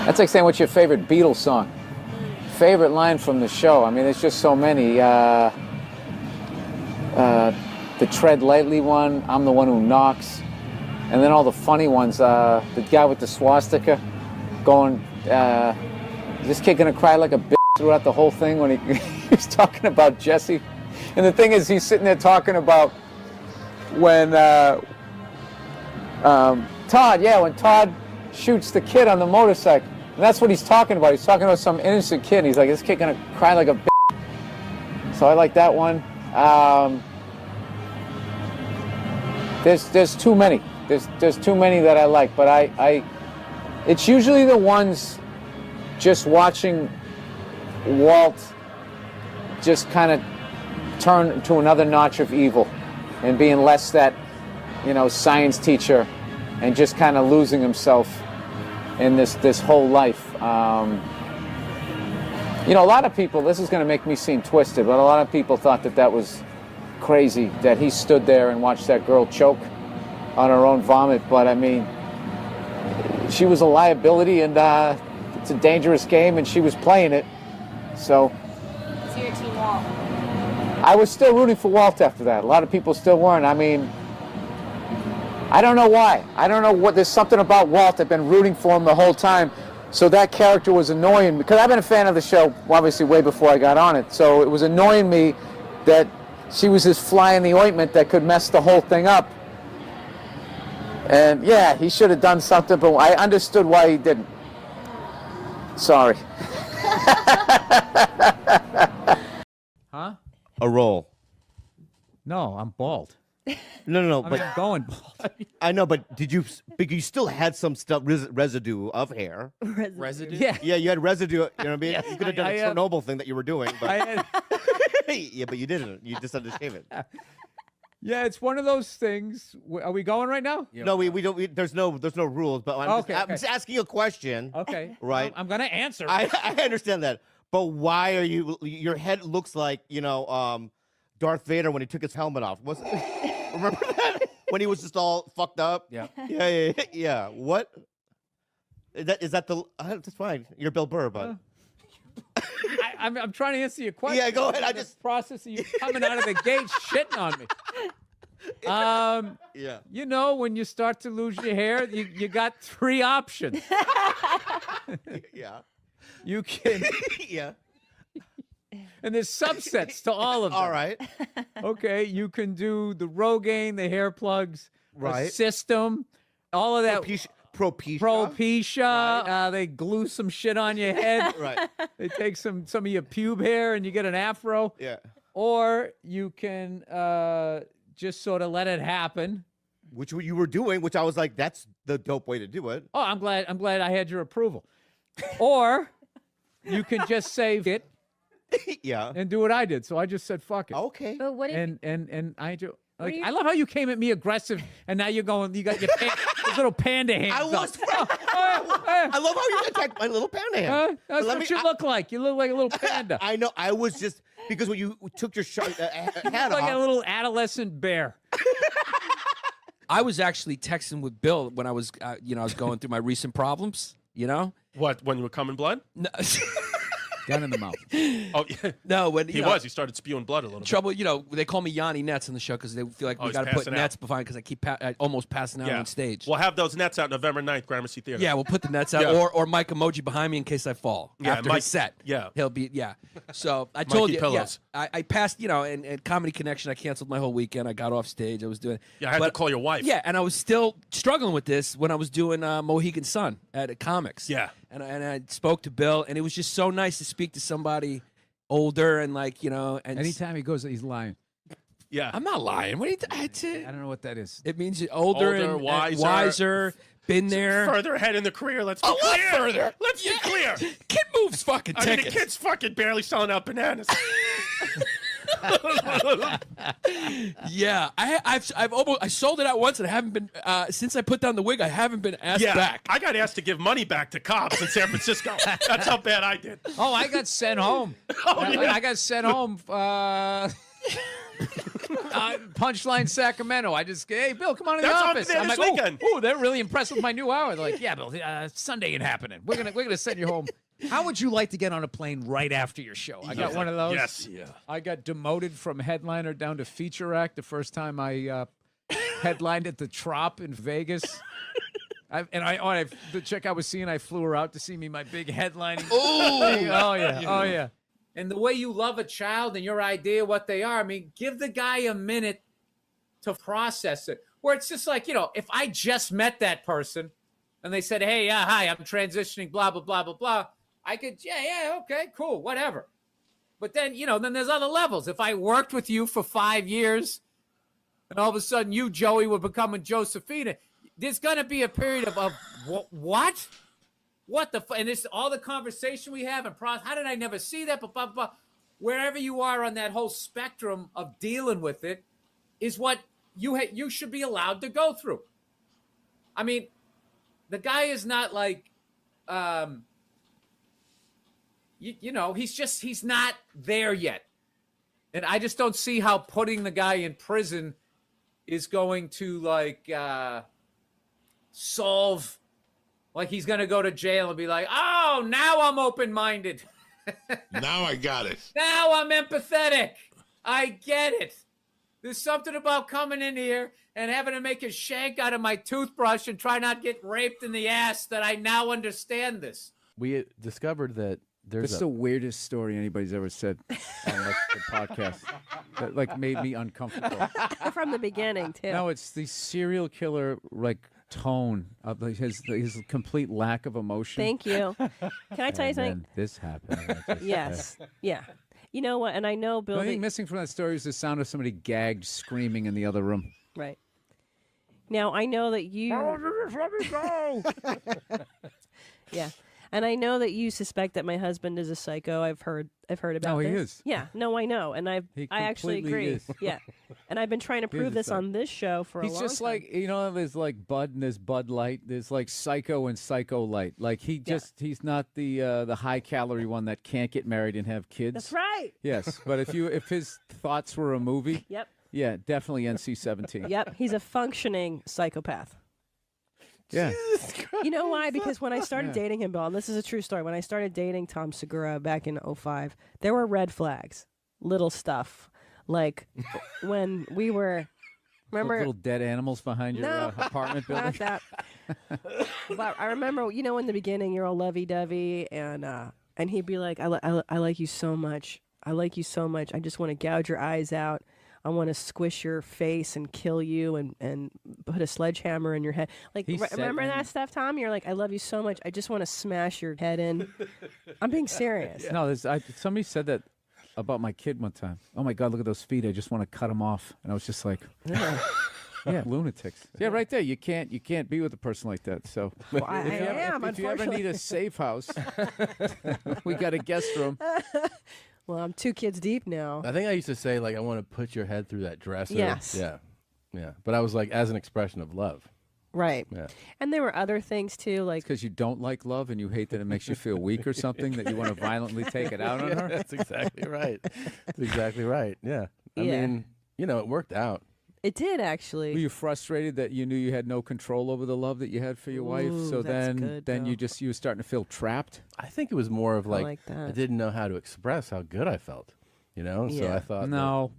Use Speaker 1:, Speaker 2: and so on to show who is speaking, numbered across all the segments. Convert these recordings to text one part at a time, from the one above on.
Speaker 1: That's like saying what's your favorite Beatles song? Favorite line from the show? I mean, there's just so many. The Tread Lightly one, I'm the One Who Knocks. And then all the funny ones, the guy with the swastika going, is this kid gonna cry like a bitch throughout the whole thing when he's talking about Jesse? And the thing is, he's sitting there talking about when Todd shoots the kid on the motorcycle. And that's what he's talking about. He's talking about some innocent kid. And he's like, this kid gonna cry like a bitch. So I like that one. There's too many. There's too many that I like, but it's usually the ones just watching Walt just kind of turn to another notch of evil and being less that, science teacher and just kind of losing himself in this whole life. A lot of people, this is going to make me seem twisted, but a lot of people thought that was crazy that he stood there and watched that girl choke on her own vomit. But I mean, she was a liability, and it's a dangerous game, and she was playing it. So
Speaker 2: your team Walt.
Speaker 1: I was still rooting for Walt after that. A lot of people still weren't. I mean, I don't know why. I don't know what. There's something about Walt. I've been rooting for him the whole time. So that character was annoying because I've been a fan of the show obviously way before I got on it. So it was annoying me that she was this fly in the ointment that could mess the whole thing up. And yeah, he should have done something, but I understood why he didn't. Sorry.
Speaker 3: Huh?
Speaker 4: A role.
Speaker 3: No, I'm bald.
Speaker 4: No,
Speaker 3: I'm
Speaker 4: but
Speaker 3: going bald.
Speaker 4: I know, but but you still had some stuff, residue of hair.
Speaker 5: Residue?
Speaker 3: Yeah.
Speaker 4: Yeah, you had residue, you know what I mean?
Speaker 3: Yes,
Speaker 4: You could have done
Speaker 3: I
Speaker 4: a
Speaker 3: have.
Speaker 4: Chernobyl thing that you were doing, but yeah, but you didn't. You just had to shave it.
Speaker 3: Yeah, it's one of those things. Are we going right now?
Speaker 4: No, we don't. There's no rules, but I'm
Speaker 3: Okay,
Speaker 4: just asking you a question.
Speaker 3: Okay.
Speaker 4: Right.
Speaker 3: I'm going to answer.
Speaker 4: I understand that, but why are you? Your head looks like Darth Vader when he took his helmet off. Remember that when he was just all fucked up?
Speaker 5: Yeah.
Speaker 4: Yeah. What? Is that the? That's fine. You're Bill Burr, but.
Speaker 3: I'm trying to answer your question.
Speaker 4: Yeah, go ahead. I
Speaker 3: The
Speaker 4: just
Speaker 3: process of you coming out of the gate shitting on me.
Speaker 4: Yeah.
Speaker 3: When you start to lose your hair, you got three options.
Speaker 4: Yeah.
Speaker 3: You can,
Speaker 4: Yeah.
Speaker 3: and there's subsets to all of them.
Speaker 4: All right.
Speaker 3: Okay, you can do the Rogaine, the hair plugs,
Speaker 4: Right.
Speaker 3: the system, all of that. Propecia. They glue some shit on your head.
Speaker 4: Right.
Speaker 3: They take some of your pube hair and you get an afro.
Speaker 4: Yeah.
Speaker 3: Or you can just sort of let it happen.
Speaker 4: Which you were doing, which I was like, that's the dope way to do it.
Speaker 3: Oh, I'm glad I had your approval. Or you can just save it
Speaker 4: Yeah.
Speaker 3: and do what I did. So I just said fuck it.
Speaker 4: Okay.
Speaker 2: But what if
Speaker 3: And I do.
Speaker 2: What do you-
Speaker 3: I love how you came at me aggressive, and now you got your those little panda hands.
Speaker 4: I
Speaker 3: up.
Speaker 4: was. I love how you attacked my little panda hand.
Speaker 3: That's
Speaker 4: Let
Speaker 3: what
Speaker 4: me-
Speaker 3: you look like. You look like a little panda.
Speaker 4: I know. I was just because when you took your hat
Speaker 3: You look like a
Speaker 4: off.
Speaker 3: little adolescent bear.
Speaker 5: I was actually texting with Bill when I was, I was going through my recent problems.
Speaker 6: What, when you were coming blood?
Speaker 5: No,
Speaker 3: Gun in the mouth.
Speaker 6: Oh, yeah.
Speaker 5: no when
Speaker 6: He was. He started spewing blood a little bit.
Speaker 5: trouble. They call me Yanni Nets on the show because they feel like we
Speaker 6: he's
Speaker 5: got to put
Speaker 6: passing out.
Speaker 5: nets behind because I keep almost passing out
Speaker 6: Yeah.
Speaker 5: on stage.
Speaker 6: We'll have those nets out November 9th, Gramercy Theater.
Speaker 5: Yeah, we'll put the nets out,
Speaker 6: Yeah.
Speaker 5: or Mike Emoji behind me in case I fall
Speaker 6: Yeah,
Speaker 5: after
Speaker 6: Mike-
Speaker 5: his set.
Speaker 6: yeah.
Speaker 5: he'll be So I told
Speaker 6: Mikey
Speaker 5: you,
Speaker 6: Pillows.
Speaker 5: I passed, and Comedy Connection. I canceled my whole weekend. I got off stage. I was doing.
Speaker 6: Yeah, I had to call your wife.
Speaker 5: Yeah, and I was still struggling with this when I was doing Mohegan Sun at Comics.
Speaker 6: Yeah.
Speaker 5: and I spoke to Bill, and it was just so nice to speak to somebody older and and
Speaker 3: Anytime he goes, he's lying.
Speaker 6: Yeah.
Speaker 5: I'm not lying. What do you?
Speaker 3: I don't know what that is.
Speaker 5: It means you're older,
Speaker 6: Older,
Speaker 5: and
Speaker 6: wiser.
Speaker 5: been there.
Speaker 6: Further ahead in the career. Let's be
Speaker 5: A lot
Speaker 6: clear.
Speaker 5: further.
Speaker 6: Let's be clear.
Speaker 5: Kid moves fucking
Speaker 6: I mean, the
Speaker 5: tickets.
Speaker 6: kid's fucking barely selling out bananas.
Speaker 5: Yeah, I sold it out once, and I haven't been since I put down the wig. I haven't been asked
Speaker 6: Yeah,
Speaker 5: back.
Speaker 6: I got asked to give money back to cops in San Francisco. That's how bad I did.
Speaker 3: Oh, I got sent home.
Speaker 6: Oh, yeah.
Speaker 3: I got sent home. Punchline Sacramento. I just, hey, Bill, come on in the
Speaker 6: That's on
Speaker 3: office.
Speaker 6: there
Speaker 3: I'm
Speaker 6: this
Speaker 3: like,
Speaker 6: weekend.
Speaker 3: oh, they're really impressed with my new hour. They're like, yeah, Bill, Sunday ain't happening. We're gonna send you home. How would you like to get on a plane right after your show? I got one of those.
Speaker 6: Yes.
Speaker 5: Yeah.
Speaker 3: I got demoted from headliner down to feature act the first time I headlined at the Trop in Vegas. The chick I was seeing, I flew her out to see me, my big headlining. Oh yeah. And the way you love a child and your idea what they are, I mean, give the guy a minute to process it. Where it's just like, if I just met that person and they said, hey, hi, I'm transitioning, blah, blah, blah, blah, blah. I could, okay, cool, whatever. But then, then there's other levels. If I worked with you for 5 years and all of a sudden you, Joey, were becoming Josephina, there's going to be a period of what? What the and this all the conversation we have and how did I never see that? Blah, blah, blah. Wherever you are on that whole spectrum of dealing with it is what you should be allowed to go through. I mean, the guy is not like, he's not there yet. And I just don't see how putting the guy in prison is going to solve, like he's going to go to jail and be like, oh, now I'm open-minded.
Speaker 7: Now I got it.
Speaker 3: Now I'm empathetic. I get it. There's something about coming in here and having to make a shank out of my toothbrush and try not get raped in the ass that I now understand this.
Speaker 8: We discovered that there's
Speaker 1: That's the weirdest story anybody's ever said on the podcast. That made me uncomfortable.
Speaker 9: From the beginning, too.
Speaker 1: No, it's the serial killer tone of his complete lack of emotion.
Speaker 9: Thank you. Can I tell you
Speaker 1: And
Speaker 9: something?
Speaker 1: then this happened.
Speaker 9: Yes. Yeah. You know what? And I know, Bill.
Speaker 1: The only thing missing from that story is the sound of somebody gagged, screaming in the other room.
Speaker 9: Right. Now I know that you.
Speaker 3: Let me go.
Speaker 9: Yeah. And I know that you suspect that my husband is a psycho. I've heard about
Speaker 1: No,
Speaker 9: this.
Speaker 1: he is.
Speaker 9: Yeah, no, I know, and I actually
Speaker 1: completely
Speaker 9: agree.
Speaker 1: is.
Speaker 9: Yeah, and I've been trying to
Speaker 1: He is
Speaker 9: prove
Speaker 1: a
Speaker 9: this
Speaker 1: psycho.
Speaker 9: on this show for a long
Speaker 1: He's
Speaker 9: time.
Speaker 1: just like, there's Bud and there's Bud Light. There's Psycho and Psycho Light. He's not the high calorie one that can't get married and have kids.
Speaker 9: That's right.
Speaker 1: Yes, but if his thoughts were a movie,
Speaker 9: Yep.
Speaker 1: yeah, definitely NC-17.
Speaker 9: Yep. He's a functioning psychopath.
Speaker 1: Yeah.
Speaker 9: You know why? Because when I started dating him, Bill, and this is a true story, when I started dating Tom Segura back in 2005, there were red flags, little stuff. Like when we were, remember?
Speaker 1: Little dead animals behind your
Speaker 9: No,
Speaker 1: apartment building.
Speaker 9: Not that. But I remember, in the beginning, you're all lovey-dovey, and he'd be like, I like you so much. I like you so much. I just want to gouge your eyes out. I want to squish your face and kill you and put a sledgehammer in your head. Remember that stuff, Tom? You're like, I love you so much. I just want to smash your head in. I'm being serious.
Speaker 1: No, somebody said that about my kid one time. Oh my God, look at those feet! I just want to cut them off. And I was just like, yeah, lunatics. Yeah, right there. You can't be with a person like that. So
Speaker 9: Well, I am,
Speaker 1: if you ever
Speaker 9: unfortunately.
Speaker 1: need a safe house, we got a guest room.
Speaker 9: Well, I'm 2 kids deep now.
Speaker 8: I think I used to say I want to put your head through that dresser.
Speaker 9: Yes.
Speaker 8: Yeah. But I was as an expression of love.
Speaker 9: Right.
Speaker 8: Yeah.
Speaker 9: And there were other things, too, like...
Speaker 1: Because you don't like love and you hate that it makes you feel weak or something, that you want to violently take it out on her?
Speaker 8: That's exactly right. That's exactly right. Yeah. I
Speaker 9: Yeah.
Speaker 8: mean, it worked out.
Speaker 9: It did, actually.
Speaker 1: Were you frustrated that you knew you had no control over the love that you had for your wife?
Speaker 9: Ooh,
Speaker 1: So
Speaker 9: that's
Speaker 1: then
Speaker 9: good,
Speaker 1: you
Speaker 9: Bill.
Speaker 1: were starting to feel trapped?
Speaker 8: I think it was more of
Speaker 9: I like that.
Speaker 8: I didn't know how to express how good I felt. So
Speaker 9: Yeah.
Speaker 8: I thought
Speaker 1: No.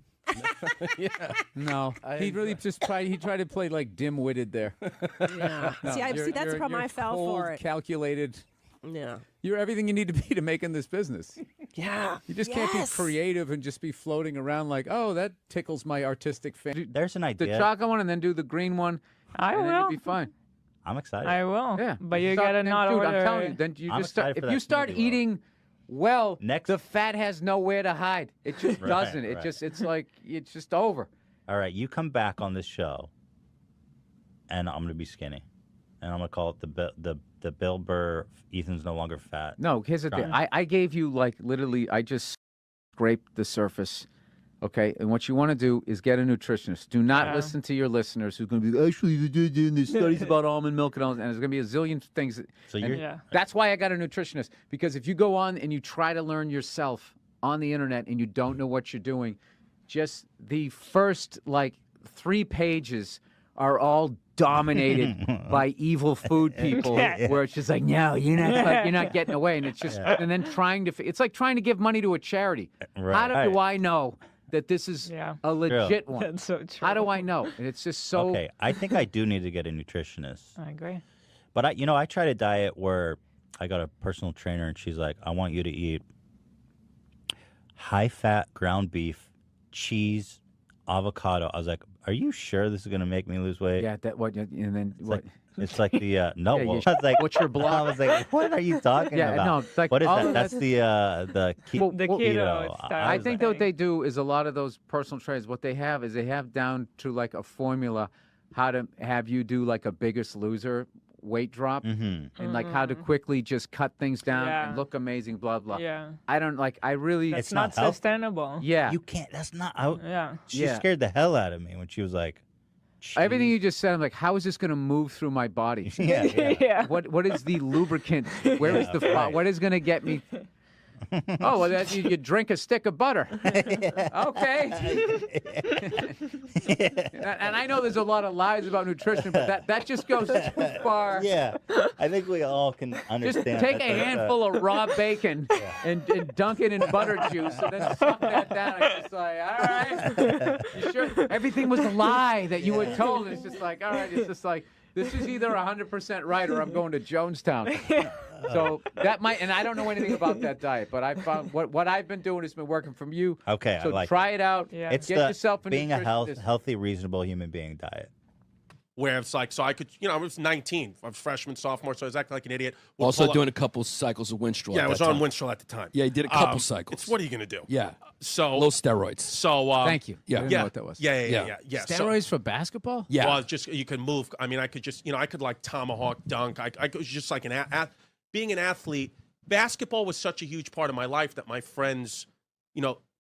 Speaker 8: yeah.
Speaker 1: No. He really just tried to play dim-witted there.
Speaker 9: Yeah.
Speaker 1: No,
Speaker 9: see, that's the problem.
Speaker 1: you're
Speaker 9: I fell
Speaker 1: cold,
Speaker 9: for it.
Speaker 1: calculated.
Speaker 9: Yeah.
Speaker 1: You're everything you need to be to make in this business.
Speaker 9: Yeah.
Speaker 1: You just can't be
Speaker 9: Yes.
Speaker 1: creative and just be floating around like, oh, that tickles my artistic fan.
Speaker 10: There's an
Speaker 1: The
Speaker 10: idea.
Speaker 1: chocolate one and then do the green one.
Speaker 11: I
Speaker 1: and then
Speaker 11: will.
Speaker 1: you'll be fine.
Speaker 10: I'm excited.
Speaker 11: I will.
Speaker 1: Yeah.
Speaker 11: But you
Speaker 1: Start-
Speaker 11: gotta
Speaker 1: then,
Speaker 11: not
Speaker 1: dude,
Speaker 11: order.
Speaker 1: I'm telling you, then you
Speaker 10: I'm
Speaker 1: just start.
Speaker 10: excited
Speaker 1: If
Speaker 10: for
Speaker 1: you
Speaker 10: that
Speaker 1: start
Speaker 10: smoothie roll.
Speaker 1: eating well,
Speaker 10: Next-
Speaker 1: the fat has nowhere to hide. It just
Speaker 10: Right,
Speaker 1: doesn't. It
Speaker 10: right.
Speaker 1: just it's just over.
Speaker 10: All right, you come back on this show, and I'm gonna be skinny, and I'm gonna call it the Bill Burr. Ethan's no longer fat.
Speaker 1: No, here's the thing. I gave you literally. I just scraped the surface. Okay, and what you want to do is get a nutritionist. Do not listen to your listeners who's going to be actually you did there's studies about almond milk and all, and there's going to be a zillion things.
Speaker 10: So
Speaker 1: and
Speaker 10: you're
Speaker 11: Yeah.
Speaker 1: That's why I got a nutritionist, because if you go on and you try to learn yourself on the internet and you don't know what you're doing, just the first like 3 pages are all dominated by evil food people, where it's just like, no, you're not getting away, and it's just, and then it's like trying to give money to a charity. How do I know that this is a legit one?
Speaker 11: That's so true.
Speaker 1: How do I know? And it's just so.
Speaker 10: Okay, I think I do need to get a nutritionist.
Speaker 11: I agree.
Speaker 10: But I tried a diet where I got a personal trainer, and she's like, I want you to eat high-fat ground beef, cheese, avocado. I was like, are you sure this is going to make me lose weight?
Speaker 1: Yeah, and then what?
Speaker 10: It's like the no.
Speaker 1: Yeah,
Speaker 10: I was like,
Speaker 1: what's your block?
Speaker 10: I was like, what are you talking about?
Speaker 1: No, it's like
Speaker 10: what is
Speaker 1: all
Speaker 10: that?
Speaker 1: of
Speaker 10: That's the
Speaker 11: keto style.
Speaker 1: I think that what they do is a lot of those personal trainers. What they have is they have down to like a formula how to have you do like a Biggest Loser weight drop, and like how to quickly just cut things down and look amazing, blah blah.
Speaker 11: Yeah.
Speaker 1: I don't like. I really.
Speaker 11: It's not sustainable.
Speaker 1: Yeah.
Speaker 10: You can't. That's not. She
Speaker 1: Yeah.
Speaker 10: scared the hell out of me when she was like.
Speaker 1: Everything you just said, I'm like, how is this going to move through my body?
Speaker 11: Yeah.
Speaker 1: What is the lubricant? Where is the what is going to get me? Oh, well, you drink a stick of butter. Okay. And I know there's a lot of lies about nutrition, but that just goes too far.
Speaker 10: Yeah, I think we all can understand.
Speaker 1: Just take a handful of raw bacon and dunk it in butter juice, and then suck that down. It's just like, all right, you sure? Everything was a lie that you were told. It's just like, all right, it's just like, this is either 100% right or I'm going to Jonestown. So that might, and I don't know anything about that diet, but I found what I've been doing has been working from you.
Speaker 10: Okay,
Speaker 1: so
Speaker 10: I like
Speaker 1: try it out.
Speaker 11: Yeah.
Speaker 10: It's
Speaker 1: get yourself a
Speaker 10: being a
Speaker 1: nutritionist.
Speaker 10: healthy, reasonable human being diet.
Speaker 6: Where it's like, so I could, I was 19, I was freshman, sophomore, so I was acting like an idiot. Would
Speaker 5: Also
Speaker 6: pull
Speaker 5: doing
Speaker 6: up-
Speaker 5: a couple cycles of Winstrol.
Speaker 6: Yeah,
Speaker 5: at
Speaker 6: I was
Speaker 5: that
Speaker 6: on
Speaker 5: time.
Speaker 6: Winstrol at the time.
Speaker 5: Yeah, he did a couple cycles.
Speaker 6: It's what are you gonna do?
Speaker 5: Yeah.
Speaker 6: So
Speaker 5: Low steroids.
Speaker 6: So
Speaker 1: Thank you.
Speaker 5: Yeah.
Speaker 1: I didn't know what that was.
Speaker 6: Yeah. So-
Speaker 3: Steroids for basketball?
Speaker 5: Yeah.
Speaker 6: Well, just you can move. I mean, I could just, I could like tomahawk dunk. I was just like being an athlete. Basketball was such a huge part of my life that my friends,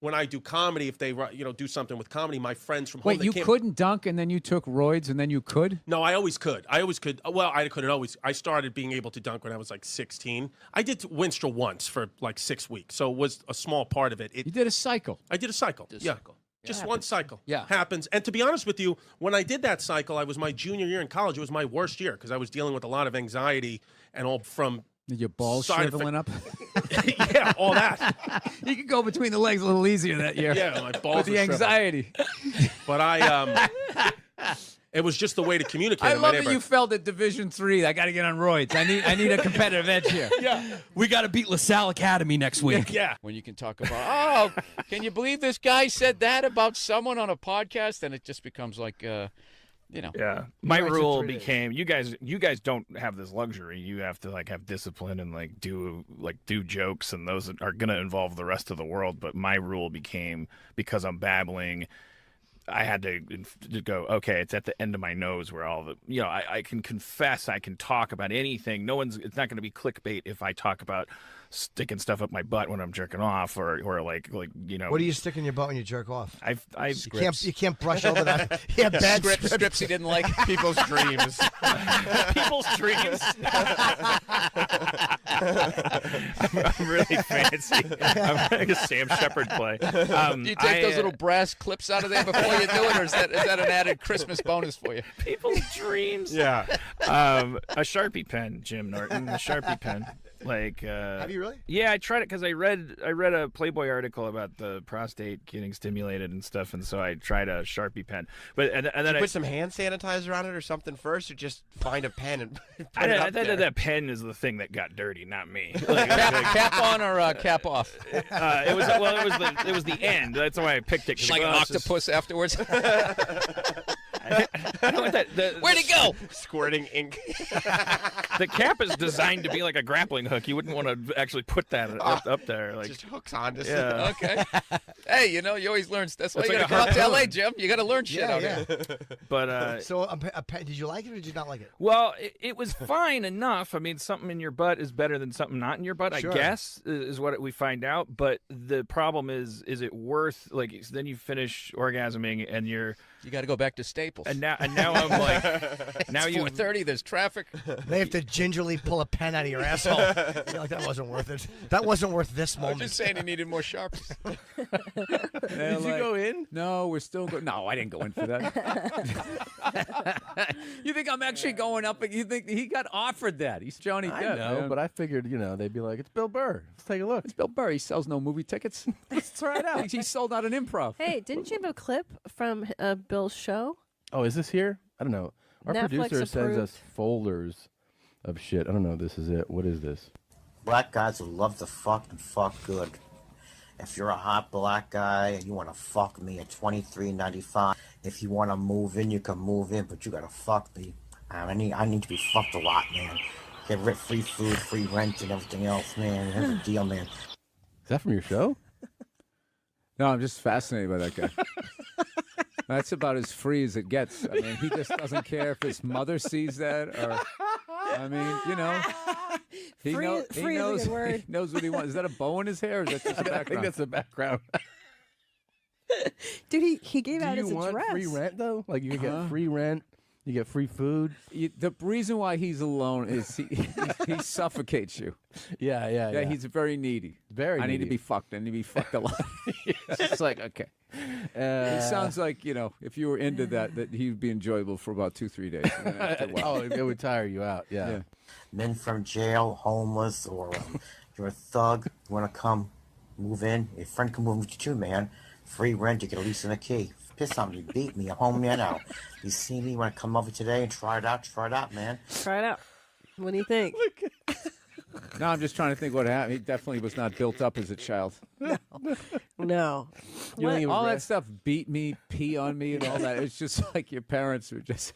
Speaker 6: when I do comedy, if they, do something with comedy, my friends from home.
Speaker 3: Wait,
Speaker 6: they
Speaker 3: you
Speaker 6: came-
Speaker 3: couldn't dunk and then you took roids and then you could?
Speaker 6: No, I always could. Well, I couldn't always. I started being able to dunk when I was like 16. I did Winstrol once for like 6 weeks, so it was a small part of it.
Speaker 3: You did a cycle.
Speaker 6: I did a cycle.
Speaker 5: Cycle.
Speaker 6: Just one cycle.
Speaker 5: Yeah.
Speaker 6: Happens. And to be honest with you, when I did that cycle, I was my junior year in college. It was my worst year because I was dealing with a lot of anxiety and all from
Speaker 3: Did your balls
Speaker 6: Side
Speaker 3: shriveling up?
Speaker 6: yeah, all that.
Speaker 3: You could go between the legs a little easier that year.
Speaker 6: Yeah, my balls
Speaker 3: With the
Speaker 6: were shriveled.
Speaker 3: anxiety.
Speaker 6: But it was just the way to communicate.
Speaker 3: I
Speaker 6: in my
Speaker 3: love that you
Speaker 6: neighborhood.
Speaker 3: felt at Division III. I got to get on roids. I need a competitive edge here.
Speaker 6: Yeah.
Speaker 5: We got to beat LaSalle Academy next week.
Speaker 6: Yeah.
Speaker 1: When you can talk about, can you believe this guy said that about someone on a podcast? And it just becomes like,
Speaker 12: Yeah, my
Speaker 1: Right, so
Speaker 12: rule
Speaker 1: 3 days.
Speaker 12: became you guys don't have this luxury. You have to have discipline and do jokes, and those are going to involve the rest of the world. But my rule became, because I'm babbling, I had to go, okay, it's at the end of my nose where all the I can confess, I can talk about anything. It's not going to be clickbait if I talk about sticking stuff up my butt when I'm jerking off, or
Speaker 13: What do you stick in your butt when you jerk off?
Speaker 12: Scripts.
Speaker 13: You can't brush over that. Yeah, bad
Speaker 1: scripts he didn't like.
Speaker 13: People's dreams.
Speaker 12: People's dreams. I'm really fancy. I'm like a Sam Shepard play.
Speaker 1: Do you take those little brass clips out of there before you do it, or is that an added Christmas bonus for you?
Speaker 12: People's dreams.
Speaker 6: Yeah.
Speaker 12: A Sharpie pen, Jim Norton. A Sharpie pen.
Speaker 13: Have you really?
Speaker 12: Yeah, I tried it because I read a Playboy article about the prostate getting stimulated and stuff, and so I tried a Sharpie pen. But and then
Speaker 14: Did you
Speaker 12: I
Speaker 14: put some hand sanitizer on it or something first, or just find a pen and put
Speaker 12: I
Speaker 14: it up
Speaker 12: thought
Speaker 14: there?
Speaker 12: that pen is the thing that got dirty, not me.
Speaker 1: Cap on or cap off?
Speaker 12: It was the end. That's why I picked it. 'cause
Speaker 1: Like an
Speaker 12: it's just-
Speaker 1: octopus afterwards.
Speaker 12: I don't want that.
Speaker 1: Where'd it go?
Speaker 14: Squirting ink.
Speaker 12: The cap is designed to be like a grappling hook. You wouldn't want to actually put that up there.
Speaker 14: Just hooks on. Just
Speaker 12: Yeah.
Speaker 1: Okay. Hey, you always learn. That's why
Speaker 12: It's
Speaker 1: you
Speaker 12: like
Speaker 1: gotta
Speaker 12: a
Speaker 1: come out to LA,
Speaker 12: harpoon.
Speaker 1: Jim. You gotta learn shit out here.
Speaker 12: But
Speaker 13: So a pen, did you like it or did you not like it?
Speaker 12: well, it was fine enough. I mean, something in your butt is better than something not in your butt,
Speaker 13: Sure.
Speaker 12: I guess, is what we find out. But the problem is it worth, then you finish orgasming and you're
Speaker 3: You got to go back to Staples.
Speaker 12: And now I'm like, now
Speaker 3: It's
Speaker 12: you
Speaker 3: 4:30. There's traffic.
Speaker 13: They have to gingerly pull a pen out of your asshole. You're like, that wasn't worth it. That wasn't worth this
Speaker 3: I
Speaker 13: moment.
Speaker 3: was just saying he needed more sharps.
Speaker 8: Did you go in?
Speaker 3: No, we're still going. No, I didn't go in for that. You think I'm actually going up? You think he got offered that? He's Johnny
Speaker 8: I
Speaker 3: Depp.
Speaker 8: know,
Speaker 3: man.
Speaker 8: but I figured, they'd be like, it's Bill Burr. Let's take a look.
Speaker 3: It's Bill Burr. He sells no movie tickets.
Speaker 8: Let's try it out.
Speaker 3: He sold out an improv.
Speaker 9: Hey, didn't you have a clip from Bill's show?
Speaker 8: Oh, is this here? I don't know. Our
Speaker 9: Netflix
Speaker 8: producer sends
Speaker 9: approved.
Speaker 8: us folders of shit. I don't know if this is it. What is this?
Speaker 15: Black guys who love to fuck and fuck good. If you're a hot black guy and you want to fuck me at $23.95, if you want to move in, you can move in, but you gotta fuck me. I need to be fucked a lot, man. Get free food, free rent, and everything else, man. Here's the deal, man.
Speaker 8: Is that from your show?
Speaker 3: No, I'm just fascinated by that guy. That's about as free as it gets. I mean, he just doesn't care if his mother sees that or. I mean, he,
Speaker 9: Free-
Speaker 3: know, he
Speaker 9: free is a
Speaker 3: knows
Speaker 9: good word.
Speaker 3: he knows what he wants. Is that a bow in his hair? Or is that just a background?
Speaker 8: I think that's the background.
Speaker 9: Dude, he gave out
Speaker 8: Do
Speaker 9: his
Speaker 8: you want
Speaker 9: address.
Speaker 8: free rent, though? Like, you can get free rent. You get free food.
Speaker 3: The reason why he's alone is he suffocates you.
Speaker 8: Yeah.
Speaker 3: He's very needy.
Speaker 8: Very
Speaker 3: I need to
Speaker 8: needy.
Speaker 3: be fucked. I need to be fucked a lot. It's like, okay. He sounds like, if you were into that he'd be enjoyable for about 2-3 days. And then after a while-
Speaker 8: Oh, it would tire you out. Yeah.
Speaker 15: Men from jail, homeless, or you're a thug, you want to come move in, your friend can move with you too, man. Free rent, you get a lease and a key. Piss on me, beat me, I'm home now. You see me, want to come over today and try it out, man.
Speaker 9: Try it out. What do you think?
Speaker 3: No, I'm just trying to think what happened. He definitely was not built up as a child.
Speaker 9: No.
Speaker 3: You know, all that stuff beat me, pee on me, and all that. It's just like your parents were just.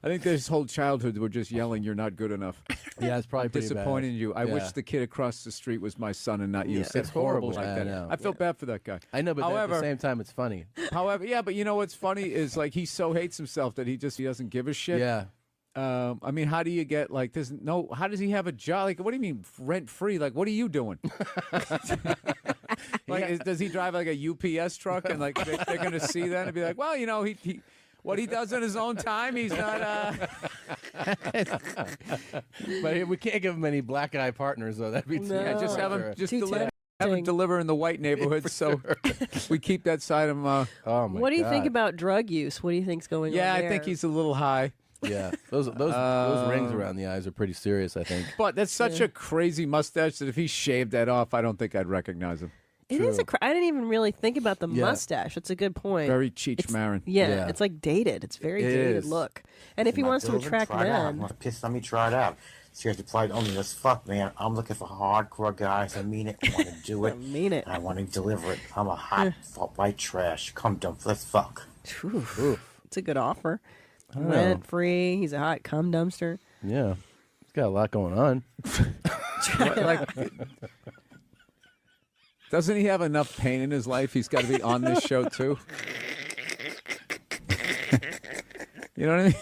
Speaker 3: I think this whole childhood were just yelling, "You're not good enough."
Speaker 8: Yeah, it's probably pretty
Speaker 3: disappointing
Speaker 8: bad.
Speaker 3: you. I wish
Speaker 8: Yeah.
Speaker 3: the kid across the street was my son and not you.
Speaker 8: Yeah,
Speaker 3: It's horrible like
Speaker 8: I
Speaker 3: that.
Speaker 8: know.
Speaker 3: I feel bad for that guy.
Speaker 8: I know, but
Speaker 3: However,
Speaker 8: at the same time, it's funny.
Speaker 3: However, yeah, but you know what's funny is like he so hates himself that he doesn't give a shit.
Speaker 8: Yeah.
Speaker 3: I mean, how do you get like this? No, how does he have a job? Like, what do you mean rent free? Like, what are you doing? Does he drive like a UPS truck and like they're going to see that and be like, well, he what he does in his own time, he's not.
Speaker 8: But we can't give him any black eye partners, though. That'd be too
Speaker 3: Yeah, just have him
Speaker 8: Too
Speaker 3: have him deliver in the white neighborhood, so we keep that side of him.
Speaker 8: Oh my
Speaker 9: What do you think
Speaker 8: God.
Speaker 9: about drug use? What do you think's going
Speaker 3: Yeah,
Speaker 9: on
Speaker 3: I
Speaker 9: there?
Speaker 3: think he's a little high.
Speaker 8: Yeah, those rings around the eyes are pretty serious, I think.
Speaker 3: But that's such a crazy mustache that if he shaved that off, I don't think I'd recognize him.
Speaker 9: It is I didn't even really think about the
Speaker 3: Yeah.
Speaker 9: mustache. That's a good point.
Speaker 3: Very Cheech
Speaker 9: It's-
Speaker 3: Marin.
Speaker 9: Yeah, it's like dated. It's very
Speaker 15: It
Speaker 9: dated
Speaker 15: is.
Speaker 9: look. And if he
Speaker 15: My
Speaker 9: wants to
Speaker 15: building,
Speaker 9: attract
Speaker 15: try it out.
Speaker 9: men,
Speaker 15: Want to piss on me? Try it out. Seriously, applied only as fuck, man. I'm looking for hardcore guys. I mean it. I want to do it.
Speaker 9: I mean it.
Speaker 15: I want to deliver it. I'm a hot white trash. Come dump. Let's fuck.
Speaker 9: it's a good offer.
Speaker 8: I don't know.
Speaker 9: Rent free. He's a hot cum dumpster.
Speaker 8: Yeah, he's got a lot going on.
Speaker 3: Doesn't he have enough pain in his life? He's got to be on this show too. You know what I mean?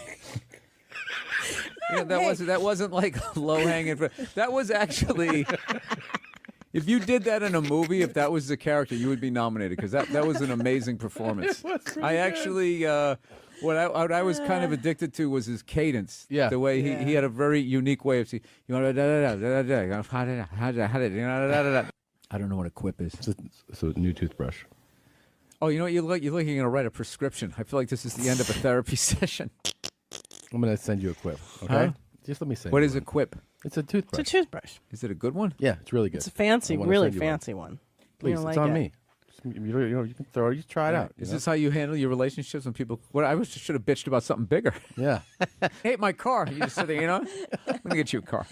Speaker 3: That wasn't like low hanging fruit. That was actually. If you did that in a movie, if that was the character, you would be nominated because that was an amazing performance. I actually. What I was kind of addicted to was his cadence.
Speaker 8: Yeah.
Speaker 3: The way he had a very unique way of saying, I don't know what a quip is.
Speaker 8: It's a new toothbrush.
Speaker 3: Oh, you know what? You're looking to write a prescription. I feel like this is the end of a therapy session.
Speaker 8: I'm going to send you a quip, okay?
Speaker 3: Huh?
Speaker 8: Just let me say.
Speaker 3: What is a quip?
Speaker 8: It's a toothbrush.
Speaker 9: It's a toothbrush.
Speaker 3: Is it a good one?
Speaker 8: Yeah, it's really good.
Speaker 9: It's a fancy,
Speaker 8: I wanna
Speaker 9: really
Speaker 8: send you
Speaker 9: fancy one.
Speaker 8: Please,
Speaker 9: You'll
Speaker 8: it's
Speaker 9: like
Speaker 8: on
Speaker 9: it.
Speaker 8: me. You can throw it. You try it out.
Speaker 3: Is this how you handle your relationships when people? What I should have bitched about something bigger.
Speaker 8: Yeah.
Speaker 3: I hate my car. You just sitting, I'm gonna get you a car.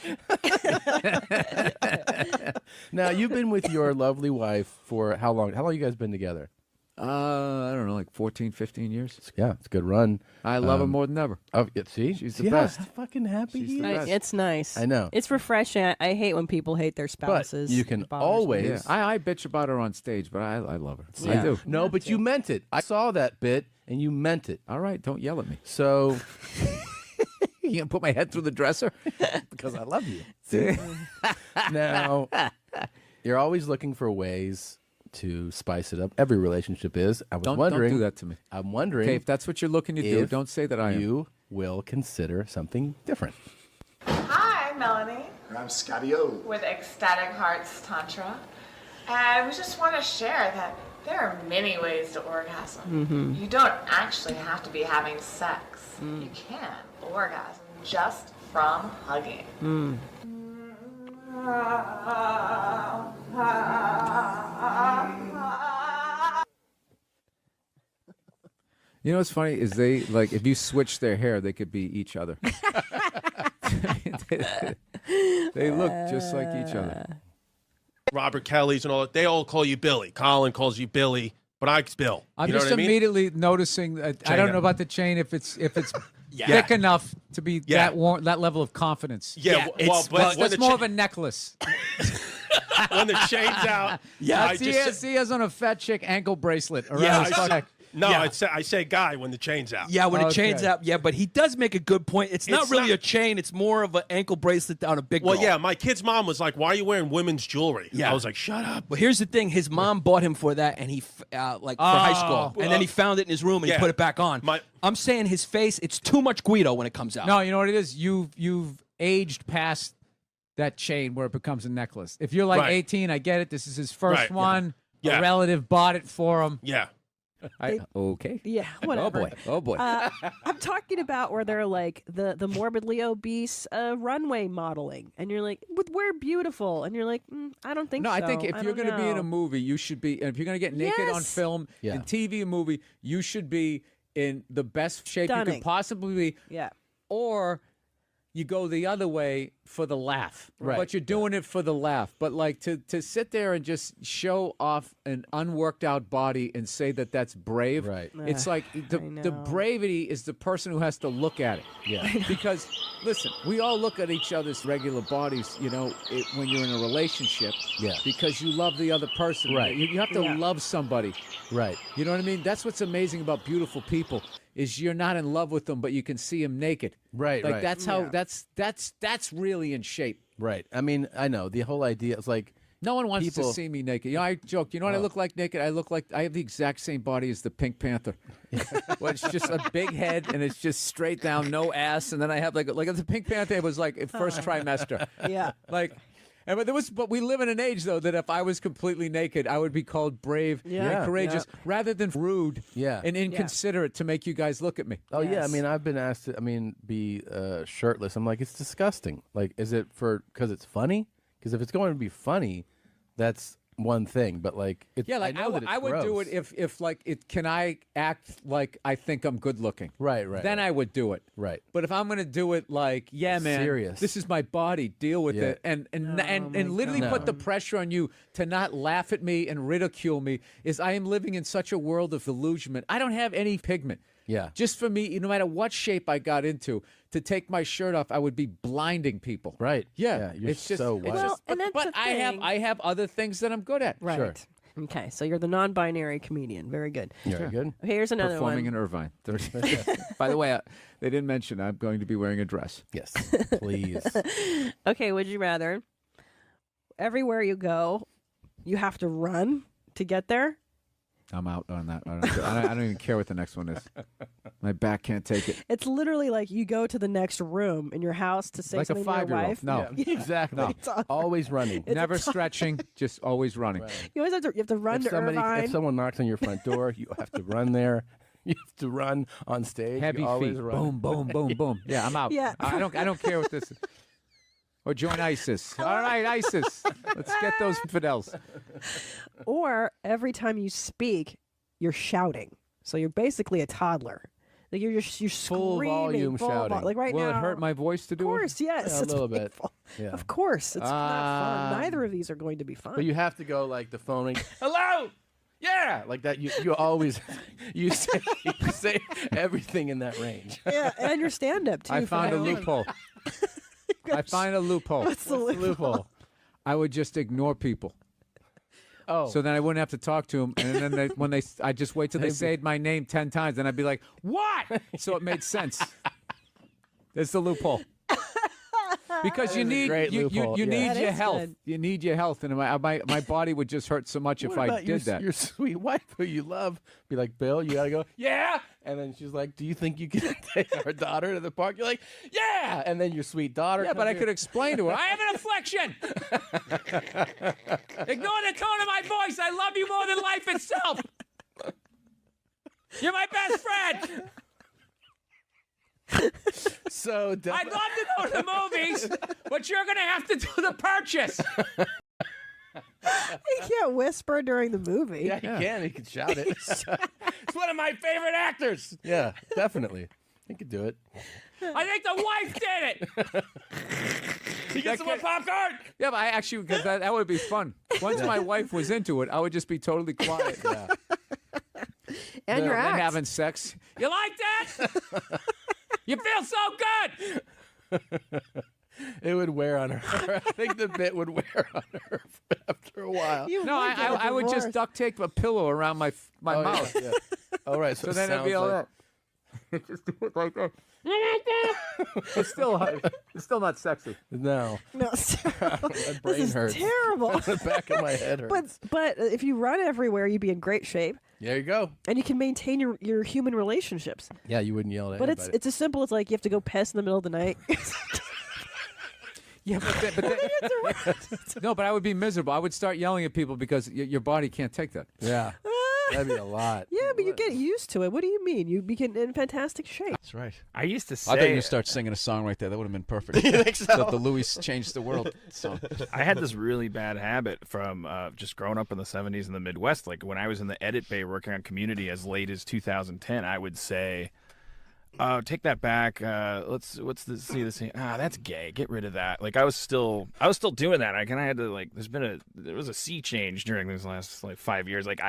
Speaker 8: Now, you've been with your lovely wife for how long? How long you guys been together?
Speaker 3: I don't know, like 14, 15 years.
Speaker 8: Yeah, it's a good run.
Speaker 3: I love her more than ever.
Speaker 8: Oh, see?
Speaker 3: She's the
Speaker 8: Yeah,
Speaker 3: best.
Speaker 8: how fucking happy he is.
Speaker 9: It's nice.
Speaker 8: I know.
Speaker 9: It's refreshing. I hate when people hate their
Speaker 8: But
Speaker 9: spouses.
Speaker 8: you can
Speaker 9: It bothers me.
Speaker 8: always...
Speaker 3: Yeah. I bitch about her on stage, but I love her. I
Speaker 8: Yeah.
Speaker 3: do.
Speaker 8: No, but you meant it. I saw that bit, and you meant it.
Speaker 3: All right, don't yell at me.
Speaker 8: So...
Speaker 3: You gonna put my head through the dresser?
Speaker 8: Because I love you. Now, you're always looking for ways to spice it up. Every relationship is. I was
Speaker 3: Don't
Speaker 8: wondering.
Speaker 3: do that to me.
Speaker 8: I'm wondering.
Speaker 3: Okay, if that's what you're looking to do,
Speaker 8: if
Speaker 3: don't say that I am.
Speaker 8: You will consider something different.
Speaker 16: Hi, I'm Melanie.
Speaker 17: And I'm Scotty O.
Speaker 16: With Ecstatic Hearts Tantra. And we just want to share that there are many ways to orgasm. You don't actually have to be having sex. You can orgasm just from hugging.
Speaker 3: You know what's funny is they like if you switch their hair, they could be each other. They look just like each other.
Speaker 6: Robert Kelly's and all that. They all call you Billy. Colin calls you Billy, but it's Bill.
Speaker 3: I'm
Speaker 6: You know
Speaker 3: just
Speaker 6: what I mean?
Speaker 3: immediately noticing that I don't know about the chain if it's
Speaker 6: Yeah.
Speaker 3: thick enough to be that level of confidence.
Speaker 6: Yeah, well, but when
Speaker 3: that's
Speaker 6: the
Speaker 3: more of a necklace.
Speaker 6: when the chain's out. Yeah, I just
Speaker 3: he has on a fat chick ankle bracelet around
Speaker 6: Yeah,
Speaker 3: his
Speaker 6: I
Speaker 3: neck.
Speaker 6: no,
Speaker 5: Yeah.
Speaker 6: I say guy when the chain's out.
Speaker 5: Yeah, when it chains out. Yeah, but he does make a good point. It's not
Speaker 6: It's
Speaker 5: really
Speaker 6: not-
Speaker 5: a chain. It's more of an ankle bracelet on a big
Speaker 6: Well,
Speaker 5: girl.
Speaker 6: yeah, my kid's mom was like, "Why are you wearing women's jewelry?"
Speaker 5: Yeah.
Speaker 6: I was like, "Shut up."
Speaker 5: Well, here's the thing. His mom bought him for that, and he like for high school, and then he found it in his room and
Speaker 6: yeah.
Speaker 5: he put it back on. I'm saying his face. It's too much Guido when it comes out.
Speaker 3: No, you know what it is? You've aged past that chain where it becomes a necklace. If you're like
Speaker 6: Right.
Speaker 3: 18, I get it. This is his first
Speaker 6: Right.
Speaker 3: one.
Speaker 6: Yeah.
Speaker 3: A relative bought it for him.
Speaker 6: Yeah.
Speaker 3: Okay.
Speaker 9: Yeah, whatever.
Speaker 3: Oh boy.
Speaker 9: I'm talking about where they're like the morbidly obese runway modeling, and you're like, "We're beautiful," and you're like, "I don't think
Speaker 3: No,
Speaker 9: so."
Speaker 3: I think if you're going to be in a movie, you should be. If you're going to get naked on
Speaker 9: Yes.
Speaker 3: film,
Speaker 8: Yeah.
Speaker 3: in TV, and movie, you should be in the best shape you
Speaker 9: Stunning.
Speaker 3: could possibly be.
Speaker 9: Yeah.
Speaker 3: Or you go the other way for the laugh.
Speaker 8: Right.
Speaker 3: But you're doing it for the laugh. But like to sit there and just show off an unworked out body and say that that's brave.
Speaker 8: Right.
Speaker 3: It's like the bravery is the person who has to look at it.
Speaker 8: Yeah.
Speaker 3: Because listen, we all look at each other's regular bodies, when you're in a relationship.
Speaker 8: Yeah.
Speaker 3: Because you love the other person.
Speaker 8: Right.
Speaker 3: You have to love somebody.
Speaker 8: Right.
Speaker 3: You know what I mean? That's what's amazing about beautiful people is you're not in love with them, but you can see them naked.
Speaker 8: Right.
Speaker 3: Like
Speaker 8: right.
Speaker 3: that's how that's really in shape.
Speaker 8: Right. I mean, I know the whole idea is like
Speaker 3: No one wants
Speaker 8: people
Speaker 3: to see me naked. I joke. You know what I look like naked? I look like I have the exact same body as the Pink Panther. Well, it's just a big head and it's just straight down, no ass, and then I have like the Pink Panther was like first trimester.
Speaker 9: Yeah.
Speaker 3: Like. But we live in an age though that if I was completely naked, I would be called brave and courageous rather than rude and inconsiderate to make you guys look at me.
Speaker 8: Oh yeah, I mean, I've been asked to, be shirtless. I'm like, it's disgusting. Like, is it because it's funny? Because if it's going to be funny, that's one thing. But like, I know that it's
Speaker 3: I would do
Speaker 8: gross.
Speaker 3: it if like it. Can I act like I think I'm good looking?
Speaker 8: Right.
Speaker 3: Then I would do it.
Speaker 8: Right.
Speaker 3: But if I'm going to do it like, yeah, man,
Speaker 8: Serious.
Speaker 3: this is my body, deal with
Speaker 8: Yeah.
Speaker 3: it, and literally put the pressure on you to not laugh at me and ridicule me, is I am living in such a world of illusion. I don't have any pigment.
Speaker 8: Yeah.
Speaker 3: Just for me, no matter what shape I got into, to take my shirt off, I would be blinding people.
Speaker 8: Right.
Speaker 3: Yeah.
Speaker 8: You're
Speaker 3: it's just,
Speaker 8: so
Speaker 3: it's
Speaker 8: white.
Speaker 9: Well,
Speaker 3: just-
Speaker 9: and that's
Speaker 3: but
Speaker 9: the
Speaker 3: I have
Speaker 9: thing.
Speaker 3: other things that I'm good at.
Speaker 9: Right.
Speaker 8: Sure.
Speaker 9: Okay, so you're the non-binary comedian. Very good.
Speaker 8: Very good.
Speaker 9: Okay, here's another
Speaker 3: Performing
Speaker 9: one.
Speaker 3: in Irvine. By the way, they didn't mention I'm going to be wearing a dress.
Speaker 8: Yes, please.
Speaker 9: Okay, would you rather? Everywhere you go, you have to run to get there.
Speaker 3: I'm out on that. I don't even care what the next one is. My back can't take it.
Speaker 9: It's literally like you go to the next room in your house to say
Speaker 3: Like a
Speaker 9: something to your
Speaker 3: 5-year-old.
Speaker 9: wife.
Speaker 3: No.
Speaker 8: Yeah, exactly.
Speaker 3: No.
Speaker 9: It's awkward.
Speaker 8: Always running.
Speaker 9: It's
Speaker 3: Never
Speaker 9: a-
Speaker 3: stretching, just always running.
Speaker 9: You always have to run to Irvine.
Speaker 8: If someone knocks on your front door, you have to run there. You have to run on stage.
Speaker 3: Heavy
Speaker 8: you always
Speaker 3: feet.
Speaker 8: run.
Speaker 3: Boom, boom, boom, boom. Yeah, I'm out.
Speaker 9: Yeah.
Speaker 3: I don't care what this is. Or join ISIS. All right, ISIS. Let's get those infidels.
Speaker 9: Or every time you speak, you're shouting. So you're basically a toddler. Like you're
Speaker 8: Full
Speaker 9: screaming,
Speaker 8: volume shouting.
Speaker 9: Like right
Speaker 3: Will
Speaker 9: now.
Speaker 3: it hurt my voice to
Speaker 9: Of
Speaker 3: do
Speaker 9: course, yes.
Speaker 8: Yeah, a
Speaker 9: it's
Speaker 8: little bit.
Speaker 9: painful.
Speaker 8: Yeah.
Speaker 9: Of course, it's not fun.
Speaker 3: Um,
Speaker 9: Neither of these are going to be fun.
Speaker 8: But you have to go like the phone ring. Hello. Yeah, like that. You always you say everything in that range.
Speaker 9: yeah, and your stand-up too.
Speaker 3: I found a
Speaker 9: Fran.
Speaker 3: loophole. I find a loophole.
Speaker 9: What's the loophole?
Speaker 3: I would just ignore people.
Speaker 8: Oh,
Speaker 3: So then I wouldn't have to talk to them. And then I just wait till they said my name 10 times. And I'd be like, what? So it made sense. There's the loophole. Because you
Speaker 8: That is a
Speaker 3: need
Speaker 8: great
Speaker 3: you
Speaker 8: loophole, yeah.
Speaker 3: need
Speaker 9: That
Speaker 3: your
Speaker 9: is
Speaker 3: health.
Speaker 9: good.
Speaker 3: You need your health, and my body would just hurt so much if
Speaker 8: What
Speaker 3: I
Speaker 8: about
Speaker 3: did that.
Speaker 8: Your sweet wife who you love, be like, Bill, you gotta go, yeah. And then she's like, do you think you can take our daughter to the park? You're like, yeah. And then your sweet daughter.
Speaker 3: Yeah, but I
Speaker 8: comes
Speaker 3: could
Speaker 8: here.
Speaker 3: explain to her. I have an affliction. Ignore the tone of my voice. I love you more than life itself. You're my best friend.
Speaker 8: So
Speaker 3: I'd love to go to the movies, but you're going to have to do the purchase.
Speaker 9: He can't whisper during the movie.
Speaker 8: Yeah, he can. He can shout it.
Speaker 3: It's one of my favorite actors.
Speaker 8: Yeah, definitely. He could do it.
Speaker 3: I think the wife did it. You get some more popcorn? Yeah, but I actually, because that would be fun. Once my wife was into it, I would just be totally quiet. Yeah.
Speaker 9: And your
Speaker 3: Then
Speaker 9: act.
Speaker 3: having sex. You like that? You feel so good.
Speaker 8: It would wear on her. I think the bit would wear on her after a while.
Speaker 3: No, I would just duct tape a pillow around my
Speaker 8: Oh,
Speaker 3: mouth.
Speaker 8: Yeah. All right. So,
Speaker 3: So then it'd be all right. Just do it like that. It's still not sexy.
Speaker 8: No.
Speaker 9: No,
Speaker 8: My brain
Speaker 9: this is
Speaker 8: hurts.
Speaker 9: terrible.
Speaker 8: The back of my head hurts.
Speaker 9: But if you run everywhere, you'd be in great shape,
Speaker 8: There you go.
Speaker 9: and you can maintain your human relationships.
Speaker 8: Yeah, you wouldn't yell at
Speaker 9: But
Speaker 8: anybody.
Speaker 9: it's as simple as like you have to go piss in the middle of the night.
Speaker 3: Yeah, no, but I would be miserable. I would start yelling at people because your body can't take that.
Speaker 8: Yeah. That'd be a lot.
Speaker 9: Yeah, but you get used to it. What do you mean? You become in fantastic shape.
Speaker 8: That's right.
Speaker 12: I used to say.
Speaker 3: I thought you start singing a song right there. That would have been perfect.
Speaker 14: You think so?
Speaker 3: The Louis Changed the World song.
Speaker 12: I had this really bad habit from just growing up in the 70s in the Midwest. Like when I was in the edit bay working on Community as late as 2010, I would say, take that back. What's this? See this? That's gay. Get rid of that. Like I was still doing that. I kind of had to like. There was a sea change during these last like 5 years. Like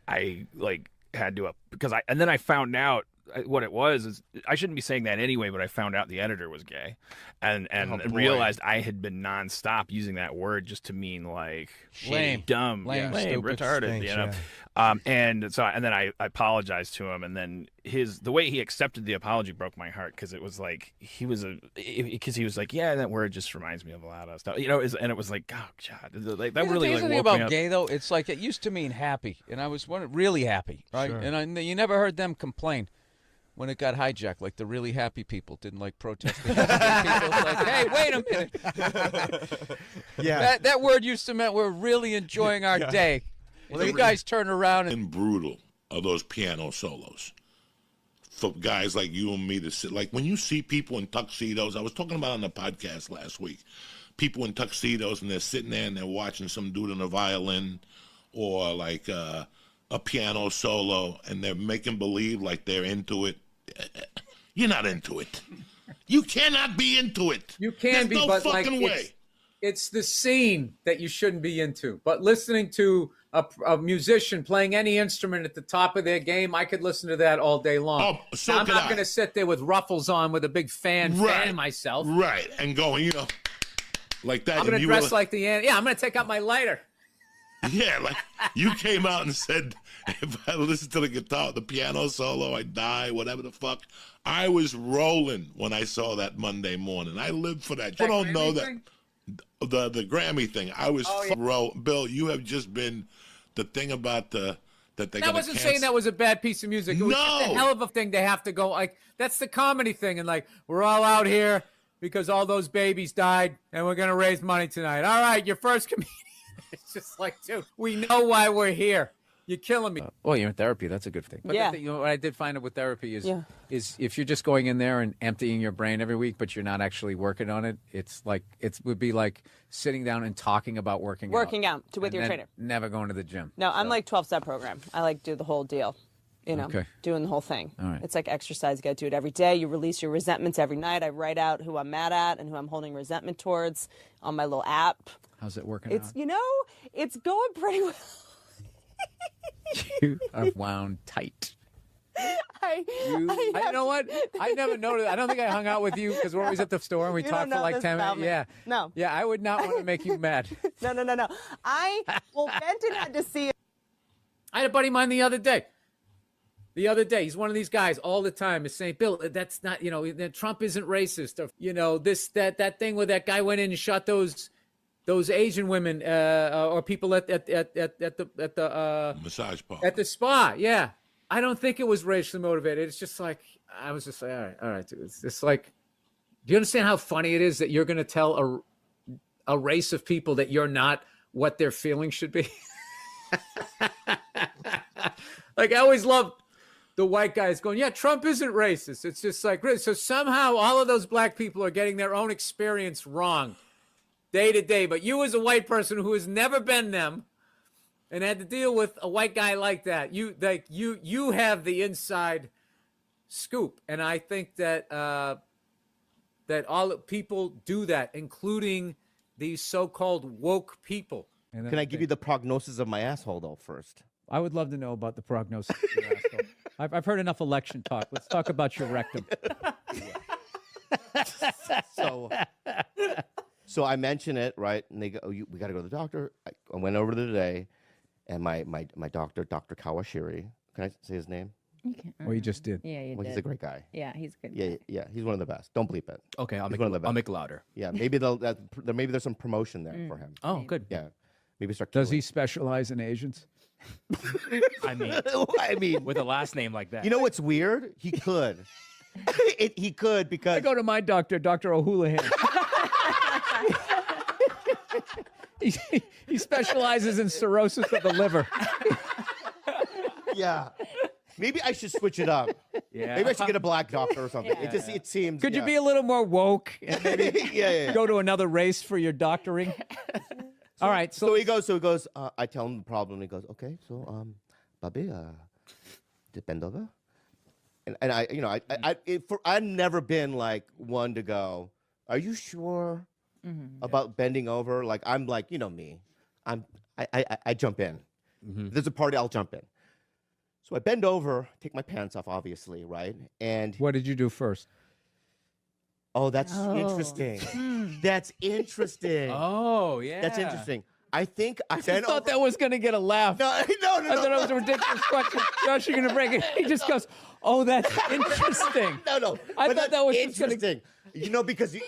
Speaker 12: I like had to because and then I found out what it was is I shouldn't be saying that anyway, but I found out the editor was gay, and
Speaker 14: Oh, boy.
Speaker 12: realized I had been nonstop using that word just to mean like
Speaker 3: Lame.
Speaker 12: dumb,
Speaker 3: Lame,
Speaker 12: lame,
Speaker 3: stupid.
Speaker 12: retarded,
Speaker 13: Stinks,
Speaker 12: you know.
Speaker 13: yeah.
Speaker 12: And then I apologized to him, and then the way he accepted the apology broke my heart because it was like he was like, yeah, that word just reminds me of a lot of stuff, you know. And it was like, oh god, like that really like
Speaker 17: the thing
Speaker 12: woke me
Speaker 17: about
Speaker 12: up.
Speaker 17: gay though, it's like it used to mean happy, and I was really happy, right?
Speaker 8: Sure.
Speaker 17: And you never heard them complain when it got hijacked. Like the really happy people didn't like protest against gay people. It's like, hey, wait a minute.
Speaker 14: Yeah.
Speaker 17: That word used to mean we're really enjoying our day.
Speaker 7: Well,
Speaker 17: You guys turn around and
Speaker 7: brutal are those piano solos for guys like you and me to sit. Like when you see people in tuxedos, I was talking about on the podcast last week, people in tuxedos and they're sitting there and they're watching some dude on a violin or like a piano solo and they're making believe like they're into it. You're not into it. You cannot be into it.
Speaker 1: You can
Speaker 7: There's
Speaker 1: be,
Speaker 7: no
Speaker 1: but like
Speaker 7: fucking way.
Speaker 1: it's the scene that you shouldn't be into. But listening to a musician playing any instrument at the top of their game, I could listen to that all day long.
Speaker 7: Oh, so
Speaker 1: I'm
Speaker 7: could
Speaker 1: not
Speaker 7: I.
Speaker 1: going to sit there with ruffles on with a big fan fanning myself.
Speaker 7: Right, and going, like that.
Speaker 1: I'm going
Speaker 7: and
Speaker 1: to
Speaker 7: you
Speaker 1: dress
Speaker 7: were
Speaker 1: like the ant. Yeah, I'm going to take out my lighter.
Speaker 7: Yeah, like you came out and said, if I listen to the guitar, the piano solo, I die, whatever the fuck. I was rolling when I saw that Monday morning. I lived for that. You don't know that. The Grammy thing. I was Bill, you have just been the thing about that they're
Speaker 1: I
Speaker 7: gonna
Speaker 1: wasn't
Speaker 7: cancel.
Speaker 1: saying that was a bad piece of music. It was just a
Speaker 7: No.
Speaker 1: hell of a thing to have to go. Like, that's the comedy thing. And like, we're all out here because all those babies died and we're going to raise money tonight. All right, your first comedian. It's just like, dude, we know why we're here. You're killing me.
Speaker 3: Well, you're in therapy. That's a good thing. But
Speaker 1: Yeah.
Speaker 3: what I did find out with therapy is,
Speaker 9: Yeah.
Speaker 3: is if you're just going in there and emptying your brain every week, but you're not actually working on it, it's like it would be like sitting down and talking about working
Speaker 18: With
Speaker 3: and
Speaker 18: your
Speaker 3: then
Speaker 18: trainer.
Speaker 3: never going to the gym.
Speaker 18: No, I'm like 12-step program. I like do the whole deal. You know,
Speaker 3: Okay.
Speaker 18: doing the whole thing.
Speaker 3: All right.
Speaker 18: It's like exercise. You got to do it every day. You release your resentments every night. I write out who I'm mad at and who I'm holding resentment towards on my little app.
Speaker 3: How's it working
Speaker 18: It's
Speaker 3: out?
Speaker 18: It's going pretty well.
Speaker 3: You are wound tight.
Speaker 18: You
Speaker 3: know what? I never noticed. I don't think I hung out with you because we're always at the store and we
Speaker 18: You
Speaker 3: talk
Speaker 18: don't
Speaker 3: for
Speaker 18: know
Speaker 3: like
Speaker 18: this
Speaker 3: 10
Speaker 18: about
Speaker 3: minutes. Yeah.
Speaker 18: me. No.
Speaker 3: Yeah, I would not want to make you mad.
Speaker 18: No. Benton had to see it.
Speaker 1: I had a buddy of mine the other day.
Speaker 3: the other day. He's one of these guys all the time is saying, Bill, that's not, that Trump isn't racist. Or, that thing where that guy went in and shot those Asian women or people at the
Speaker 7: massage parlor.
Speaker 3: At the spa. Yeah. I don't think it was racially motivated. It's just like, I was just like, all right, dude. It's just like, do you understand how funny it is that you're going to tell a race of people that you're not what their feelings should be? Like, I always love the white guys going, yeah, Trump isn't racist. It's just like, so somehow all of those black people are getting their own experience wrong day to day. But you, as a white person who has never been them and had to deal with a white guy like that, you have the inside scoop. And I think that that all people do that, including these so-called woke people.
Speaker 4: Can I give you the prognosis of my asshole though first?
Speaker 19: I would love to know about the prognosis of your asshole. I've heard enough election talk. Let's talk about your rectum.
Speaker 4: So I mention it, right? And they go, we got to go to the doctor. I went over today, and my doctor, Dr. Kawashiri, can I say his name?
Speaker 11: You can.
Speaker 3: Well, you just did.
Speaker 11: Yeah, you
Speaker 4: Well,
Speaker 11: did.
Speaker 4: he's a great guy.
Speaker 11: Yeah, he's a good.
Speaker 4: Yeah, yeah, he's one of the best. Don't bleep it.
Speaker 12: Okay, I'll
Speaker 4: He's
Speaker 12: make
Speaker 4: one of the best.
Speaker 12: I'll make it louder.
Speaker 4: Yeah, maybe maybe there's some promotion there for him.
Speaker 12: Oh, good.
Speaker 4: Yeah, maybe start.
Speaker 3: Does he specialize in Asians?
Speaker 12: I mean, with a last name like that.
Speaker 4: You know what's weird? He could. He could because
Speaker 3: I go to my doctor, Dr. O'Houlihan. he specializes in cirrhosis of the liver.
Speaker 4: Yeah. Maybe I should switch it up.
Speaker 3: Yeah.
Speaker 4: Maybe I should get a black doctor or something.
Speaker 3: Yeah.
Speaker 4: It seems.
Speaker 3: Could you
Speaker 4: yeah.
Speaker 3: be a little more woke and maybe
Speaker 4: Yeah.
Speaker 3: go to another race for your doctoring? All right.
Speaker 4: So he goes. I tell him the problem. He goes, okay. So, Bobby, bend over. And I've never been like one to go, are you sure about bending over? Like, I'm like, me. I jump in. If there's a party, I'll jump in. So I bend over, take my pants off, obviously, right? And
Speaker 3: what did you do first?
Speaker 4: Oh, that's interesting. That's interesting.
Speaker 3: Oh, yeah.
Speaker 4: That's interesting. I think I
Speaker 3: thought that was going to get a laugh.
Speaker 4: No.
Speaker 3: I thought it was a ridiculous question. Josh, you're going to break it. He just goes, oh, that's interesting.
Speaker 4: No.
Speaker 3: I
Speaker 4: But
Speaker 3: thought that was just
Speaker 4: interesting. Because you.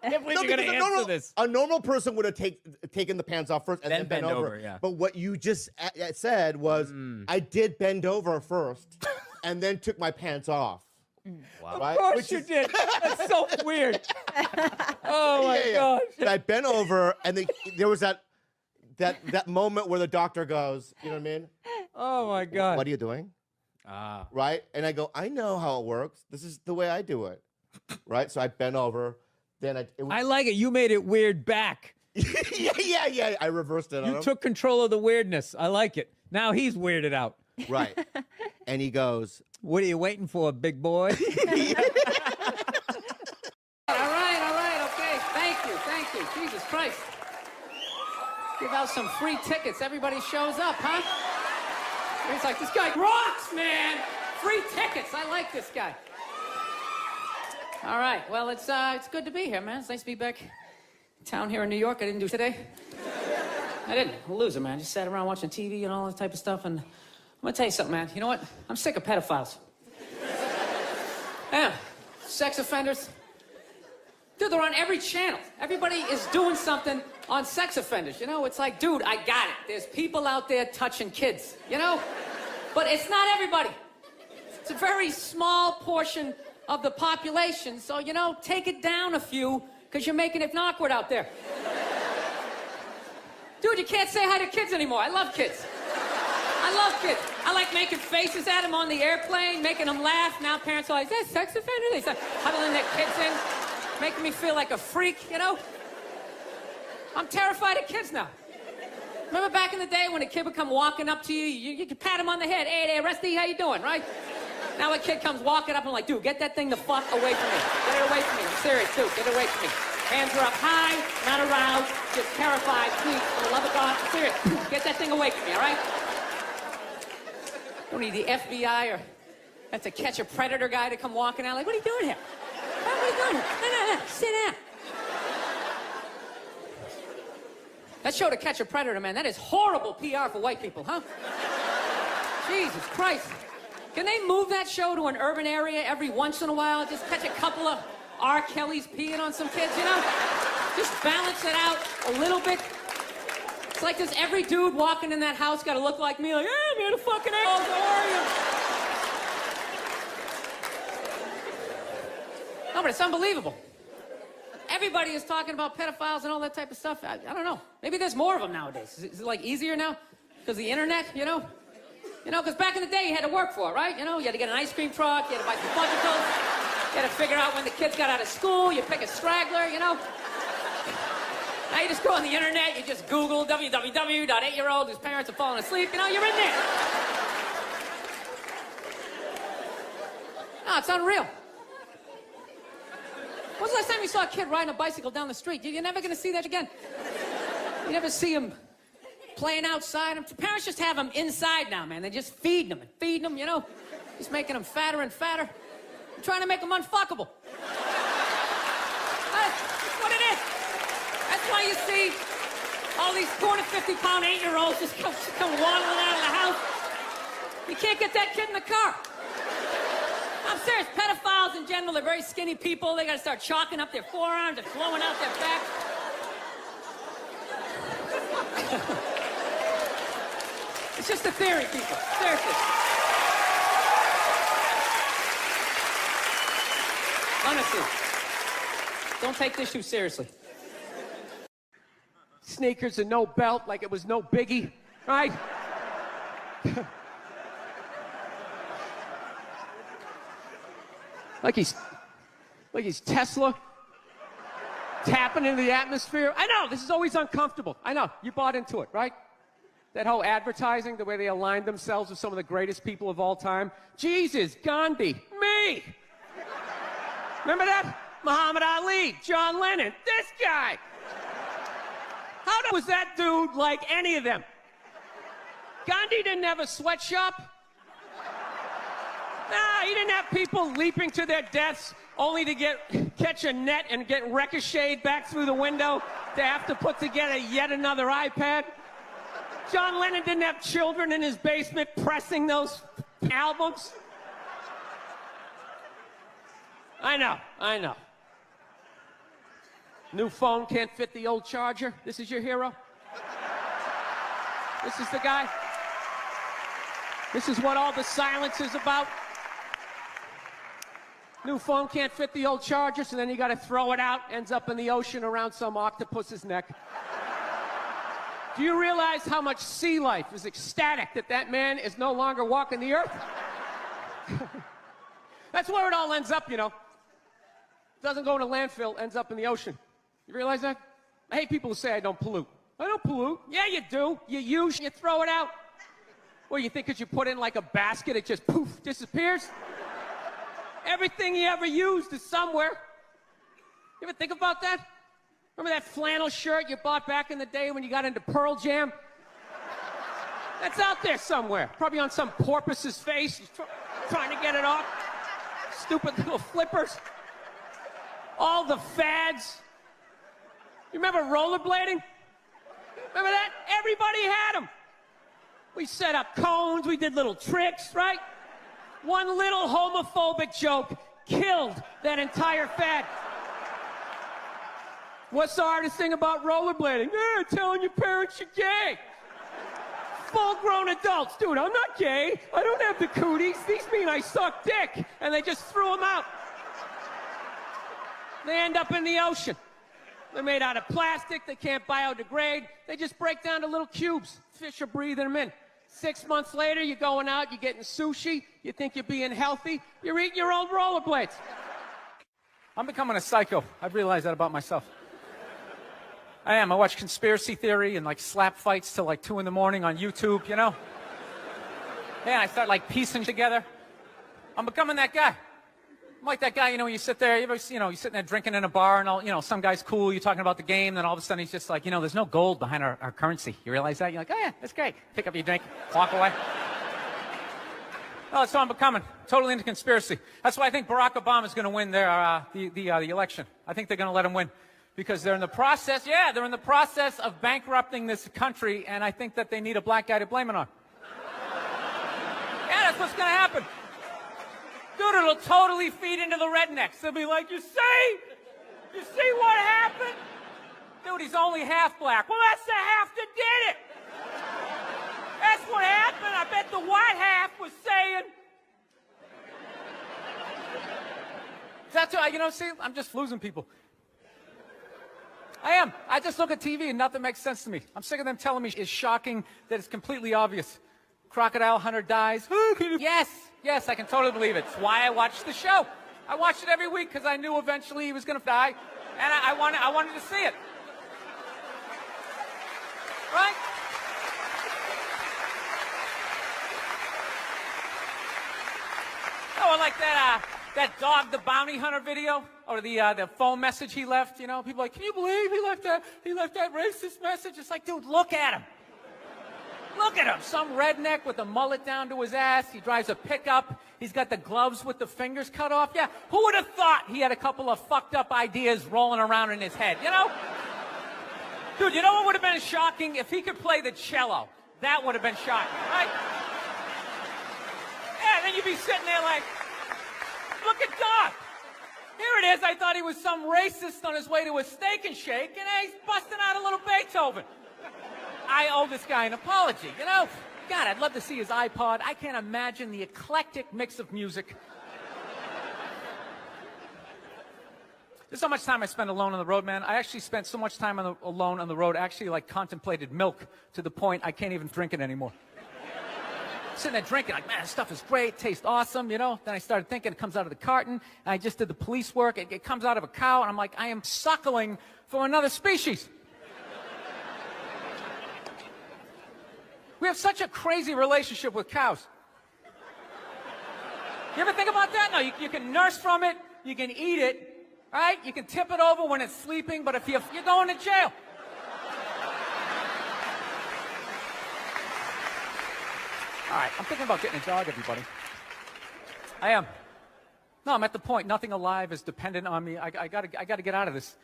Speaker 3: I can't believe you're going to
Speaker 4: because
Speaker 3: answer this.
Speaker 4: A normal person would have taken the pants off first and then bent over.
Speaker 12: Yeah.
Speaker 4: But what you just said was, I did bend over first and then took my pants off.
Speaker 3: Wow.
Speaker 4: Right?
Speaker 3: Of course you did. That's so weird. Oh, my gosh.
Speaker 4: And I bent over, and there was that moment where the doctor goes, you know what I mean?
Speaker 3: Oh, my God.
Speaker 4: What are you doing? Right? And I go, I know how it works. This is the way I do it. Right? So I bent over. Then
Speaker 3: I like it. You made it weird back.
Speaker 4: Yeah. I reversed it on
Speaker 3: You
Speaker 4: him.
Speaker 3: took control of the weirdness. I like it. Now he's weirded out.
Speaker 4: Right. And he goes,
Speaker 3: what are you waiting for, big boy? All right. Okay. Thank you. Jesus Christ. Give out some free tickets. Everybody shows up, huh? It's like, this guy rocks, man. Free tickets. I like this guy. All right. Well, it's good to be here, man. It's nice to be back in town here in New York. I didn't do today. I didn't. I'm a loser, man. Just sat around watching TV and all that type of stuff. And I'm going to tell you something, man. You know what? I'm sick of pedophiles. Yeah. Sex offenders. Dude, they're on every channel. Everybody is doing something on sex offenders. It's like, dude, I got it. There's people out there touching kids, But it's not everybody. It's a very small portion of the population. So, take it down a few, because you're making it awkward out there. Dude, you can't say hi to kids anymore. I love kids. I like making faces at them on the airplane, making them laugh. Now parents are like, is that sex offender? They start huddling their kids in, making me feel like a freak, I'm terrified of kids now. Remember back in the day when a kid would come walking up to you, you could pat him on the head. Hey there, Rusty, how you doing, right? Now a kid comes walking up and I'm like, dude, get that thing the fuck away from me. Get it away from me. I'm serious, dude. Get it away from me. Hands are up high, not aroused, just terrified. Please, for the love of God, I'm serious. Get that thing away from me, all right? Don't need the FBI or have to catch a predator guy to come walking out. Like, what are you doing here? What are you doing here? No. Sit down. That show To Catch a Predator, man, that is horrible PR for white people, huh? Jesus Christ.
Speaker 20: Can they move that show to an urban area every once in a while? Just catch a couple of R. Kelly's peeing on some kids, you know? Just balance it out a little bit. It's like, does every dude walking in that house got to look like me? Like, hey, I'm here to fucking how are you? No, but it's unbelievable. Everybody is talking about pedophiles and all that type of stuff. I don't know. Maybe there's more of them nowadays. Is it like easier now? Because the internet, you know? You know, because back in the day you had to work for it, right? You know, you had to get an ice cream truck, you had to buy some fudgicles, you had to figure out when the kids got out of school, you pick a straggler, you know? Now you just go on the internet, you just Google www.8-year-old whose parents have fallen asleep, you know, you're in there. No, it's unreal. When's the last time you saw a kid riding a bicycle down the street? You're never going to see that again. You never see him playing outside. Parents just have them inside now, man. They just feed them and feed them, you know? Just making them fatter and fatter. I'm trying to make them unfuckable. That's what it is. That's why you see all these 4 to 50-pound 8-year-olds just come waddling out of the house. You can't get that kid in the car. I'm serious. Pedophiles in general are very skinny people. They got to start chalking up their forearms and flowing out their back. It's just a theory, people. Seriously. Honestly. Don't take this too seriously. Sneakers and no belt like it was no biggie, right? like he's Tesla tapping into the atmosphere. I know, this is always uncomfortable. I know, you bought into it, right? That whole advertising, the way they aligned themselves with some of the greatest people of all time. Jesus, Gandhi, me. Remember that? Muhammad Ali, John Lennon, this guy. How was that dude like any of them? Gandhi didn't have a sweatshop. Nah, he didn't have people leaping to their deaths only to catch a net and get ricocheted back through the window to have to put together yet another iPad. John Lennon didn't have children in his basement pressing those albums. I know. New phone can't fit the old charger. This is your hero? This is the guy? This is what all the silence is about? New phone can't fit the old charger, so then you got to throw it out, ends up in the ocean around some octopus's neck. Do you realize how much sea life is ecstatic that man is no longer walking the earth? That's where it all ends up, you know. It doesn't go in a landfill, ends up in the ocean. You realize that? I hate people who say I don't pollute. I don't pollute. Yeah, you do. You use, you throw it out. Well, you think because you put it in like a basket, it just poof, disappears? Everything you ever used is somewhere. You ever think about that? Remember that flannel shirt you bought back in the day when you got into Pearl Jam? That's out there somewhere. Probably on some porpoise's face, trying to get it off. Stupid little flippers. All the fads. You remember rollerblading? Remember that? Everybody had them. We set up cones, we did little tricks, right? One little homophobic joke killed that entire fad. What's the hardest thing about rollerblading? Telling your parents you're gay. Full-grown adults. Dude, I'm not gay. I don't have the cooties. These mean I suck dick. And they just threw them out. They end up in the ocean. They're made out of plastic. They can't biodegrade. They just break down to little cubes. Fish are breathing them in. 6 months later, you're going out, you're getting sushi. You think you're being healthy. You're eating your old rollerblades.
Speaker 3: I'm becoming a psycho. I've realized that about myself. I am. I watch conspiracy theory and like slap fights till like 2 in the morning on YouTube, you know? Yeah, I start like piecing together. I'm becoming that guy. I'm like that guy, you know, you sit there, you're sitting there drinking in a bar and all, you know, some guy's cool, you're talking about the game, then all of a sudden he's just like, you know, there's no gold behind our currency. You realize that? You're like, oh yeah, that's great. Pick up your drink, walk away. Oh, that's what I'm becoming. Totally into conspiracy. That's why I think Barack Obama is going to win the election. I think they're going to let him win. Because they're in the process, they're in the process of bankrupting this country, and I think that they need a black guy to blame it on. Yeah, that's what's going to happen.
Speaker 20: Dude, it'll totally feed into the rednecks. They'll be like, you see? You see what happened? Dude, he's only half black. Well, that's the half that did it. That's what happened. I bet the white half was saying. That's what, you know, see, I'm just losing people. I am. I just look at TV and nothing makes sense to me. I'm sick of them telling me it's shocking that it's completely obvious. Crocodile hunter dies. Yes, yes, I can totally believe it. It's why I watched the show. I watched it every week because I knew eventually he was going to die, and I wanted to see it. Right? Oh, like that dog, the bounty hunter video, or the phone message he left. You know, people are like, can you believe he left that racist message? It's like, dude, look at him. Look at him. Some redneck with a mullet down to his ass. He drives a pickup. He's got the gloves with the fingers cut off. Yeah, who would have thought he had a couple of fucked up ideas rolling around in his head, you know? Dude, you know what would have been shocking? If he could play the cello. That would have been shocking, right? Yeah, then you'd be sitting there like, look at Doc. Here it is. I thought he was some racist on his way to a steak and shake, and he's busting out a little Beethoven. I owe this guy an apology, you know? God, I'd love to see his iPod. I can't imagine the eclectic mix of music. There's so much time I spend alone on the road, man. I actually spent so much time alone on the road, actually like contemplated milk to the point I can't even drink it anymore. Sitting there drinking, like, man, this stuff is great, tastes awesome, you know? Then I started thinking it comes out of the carton, and I just did the police work. It comes out of a cow, and I'm like, I am suckling for another species. We have such a crazy relationship with cows. You ever think about that? No, you can nurse from it, you can eat it, right? You can tip it over when it's sleeping, but if you're going to jail. All right, I'm thinking about getting a dog, everybody. I am. No, I'm at the point. Nothing alive is dependent on me. I gotta get out of this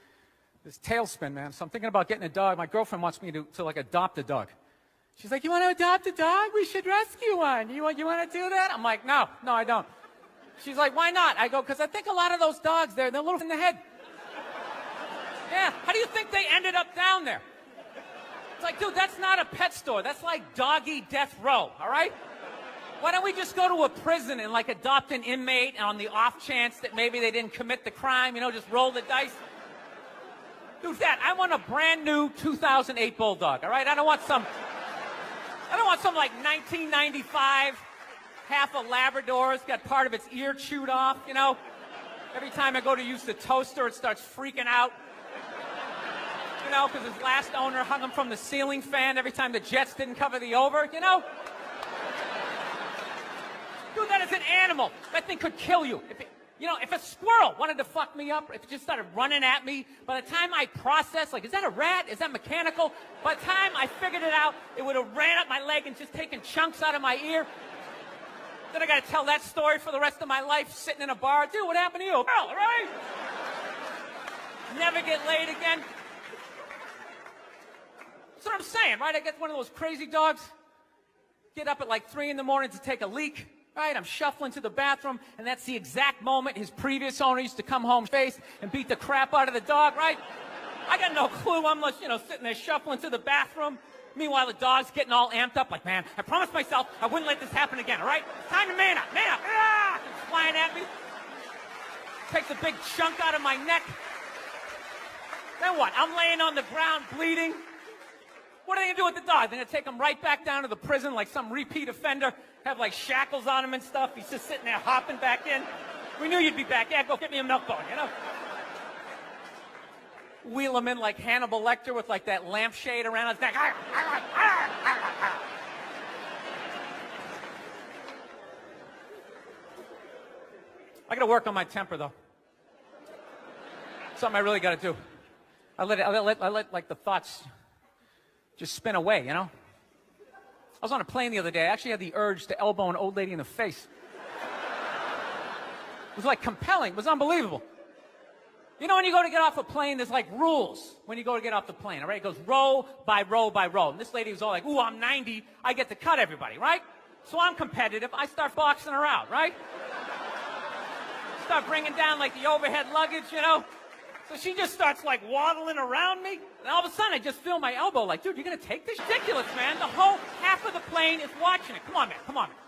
Speaker 20: tailspin, man. So I'm thinking about getting a dog. My girlfriend wants me to like adopt a dog. She's like, you want to adopt a dog? We should rescue one. You want to do that? I'm like, no, I don't. She's like, why not? I go, because I think a lot of those dogs they're a little in the head. Yeah, how do you think they ended up down there? It's like, dude, that's not a pet store. That's like doggy death row, all right? Why don't we just go to a prison and like adopt an inmate on the off chance that maybe they didn't commit the crime, you know, just roll the dice? Dude, I want a brand new 2008 Bulldog, all right? I don't want some like 1995, half a Labrador. It's got part of its ear chewed off, you know? Every time I go to use the toaster, it starts freaking out. You know, because his last owner hung him from the ceiling fan every time the Jets didn't cover the over, you know? Dude, that is an animal. That thing could kill you. If a squirrel wanted to fuck me up, if it just started running at me, by the time I processed, like, is that a rat? Is that mechanical? By the time I figured it out, it would have ran up my leg and just taken chunks out of my ear. Then I got to tell that story for the rest of my life, sitting in a bar. Dude, what happened to you? Girl, all right? Never get laid again. That's what I'm saying, right? I get one of those crazy dogs, get up at like 3 in the morning to take a leak. Right, I'm shuffling to the bathroom, and that's the exact moment his previous owner used to come home face and beat the crap out of the dog, right? I got no clue. I'm just, sitting there shuffling to the bathroom. Meanwhile, the dog's getting all amped up, like, man, I promised myself I wouldn't let this happen again, all right? It's time to man up, man up. Ah! It's flying at me. Takes a big chunk out of my neck. Then what? I'm laying on the ground bleeding. What are they going to do with the dog? They're going to take him right back down to the prison like some repeat offender, have like shackles on him and stuff. He's just sitting there hopping back in. We knew you'd be back. Yeah, go get me a milk bone, you know? Wheel him in like Hannibal Lecter with like that lampshade around his neck. I got to work on my temper, though. Something I really got to do. I let like the thoughts just spin away, you know? I was on a plane the other day. I actually had the urge to elbow an old lady in the face. It was like compelling. It was unbelievable. You know, when you go to get off a plane, there's like rules when you go to get off the plane, all right? It goes row by row by row. And this lady was all like, ooh, I'm 90. I get to cut everybody, right? So I'm competitive. I start boxing her out, right? start bringing down like the overhead luggage, you know. So she just starts like waddling around me, and all of a sudden I just feel my elbow. Like, dude, you're gonna take this? Ridiculous, man. The whole half of the plane is watching it. Come on, man. Come on, man.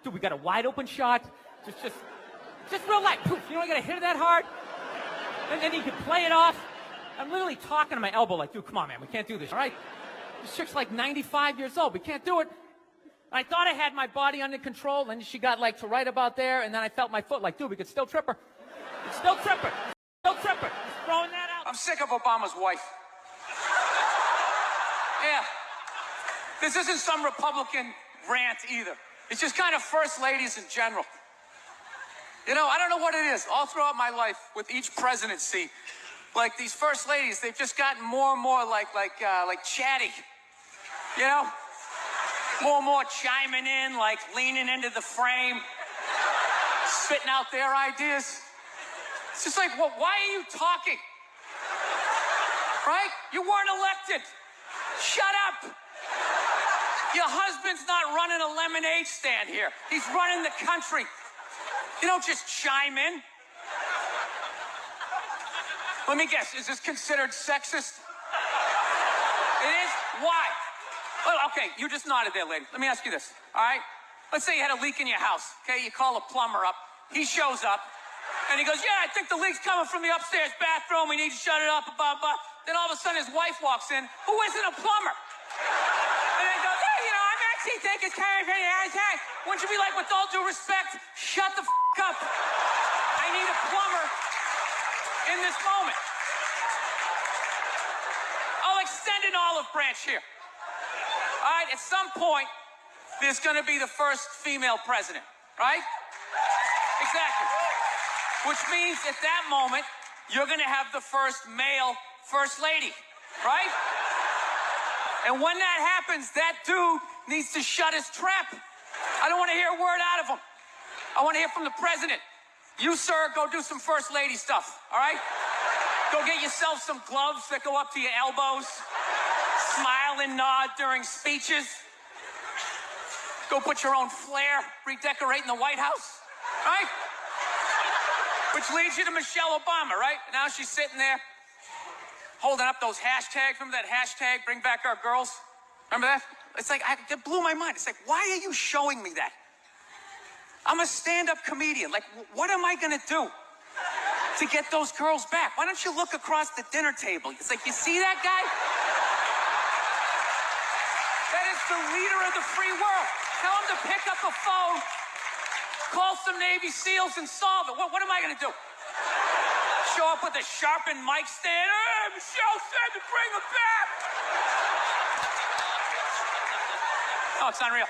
Speaker 20: Dude, we got a wide open shot. Just real light. Poof. You know, I gotta hit it that hard, and then you can play it off. I'm literally talking to my elbow like, dude, come on, man. We can't do this, all right? This chick's like 95 years old. We can't do it. I thought I had my body under control, and she got like to right about there, and then I felt my foot like, dude, we could still trip her. We could still trip her. Still trip her. Just throwing that out.
Speaker 21: I'm sick of Obama's wife. Yeah. This isn't some Republican rant either. It's just kind of first ladies in general. You know, I don't know what it is. All throughout my life, with each presidency, like these first ladies, they've just gotten more and more like chatty. You know? More and more chiming in, like leaning into the frame, spitting out their ideas. It's just like, well, why are you talking? Right? You weren't elected. Shut up. Your husband's not running a lemonade stand here. He's running the country. You don't just chime in. Let me guess, is this considered sexist? It is? Why? Well, okay, you just nodded there, lady. Let me ask you this, all right? Let's say you had a leak in your house, okay? You call a plumber up. He shows up, and he goes, yeah, I think the leak's coming from the upstairs bathroom. We need to shut it up, blah, blah. Then all of a sudden his wife walks in, who isn't a plumber. And then goes, hey, you know, I'm actually thinking it's kind of hey. Wouldn't you be like, with all due respect, shut the up. I need a plumber in this moment. I'll extend an olive branch here. All right, at some point, there's going to be the first female president, right? Exactly. Which means at that moment, you're going to have the first male first lady, right? And when that happens, that dude needs to shut his trap. I don't want to hear a word out of him. I want to hear from the president. You, sir, go do some first lady stuff, all right? Go get yourself some gloves that go up to your elbows. Smile and nod during speeches. Go put your own flair, redecorating the White House, right? Which leads you to Michelle Obama, right? Now she's sitting there holding up those hashtags. Remember that hashtag, bring back our girls? Remember that? It's like, it blew my mind. It's like, why are you showing me that? I'm a stand-up comedian. Like, what am I gonna do to get those girls back? Why don't you look across the dinner table? It's like, you see that guy? That is the leader of the free world. Tell him to pick up a phone, call some Navy SEALs and solve it. What am I gonna do? Show up with a sharpened mic stand? Hey, Michelle said to bring him back. Oh, it's unreal.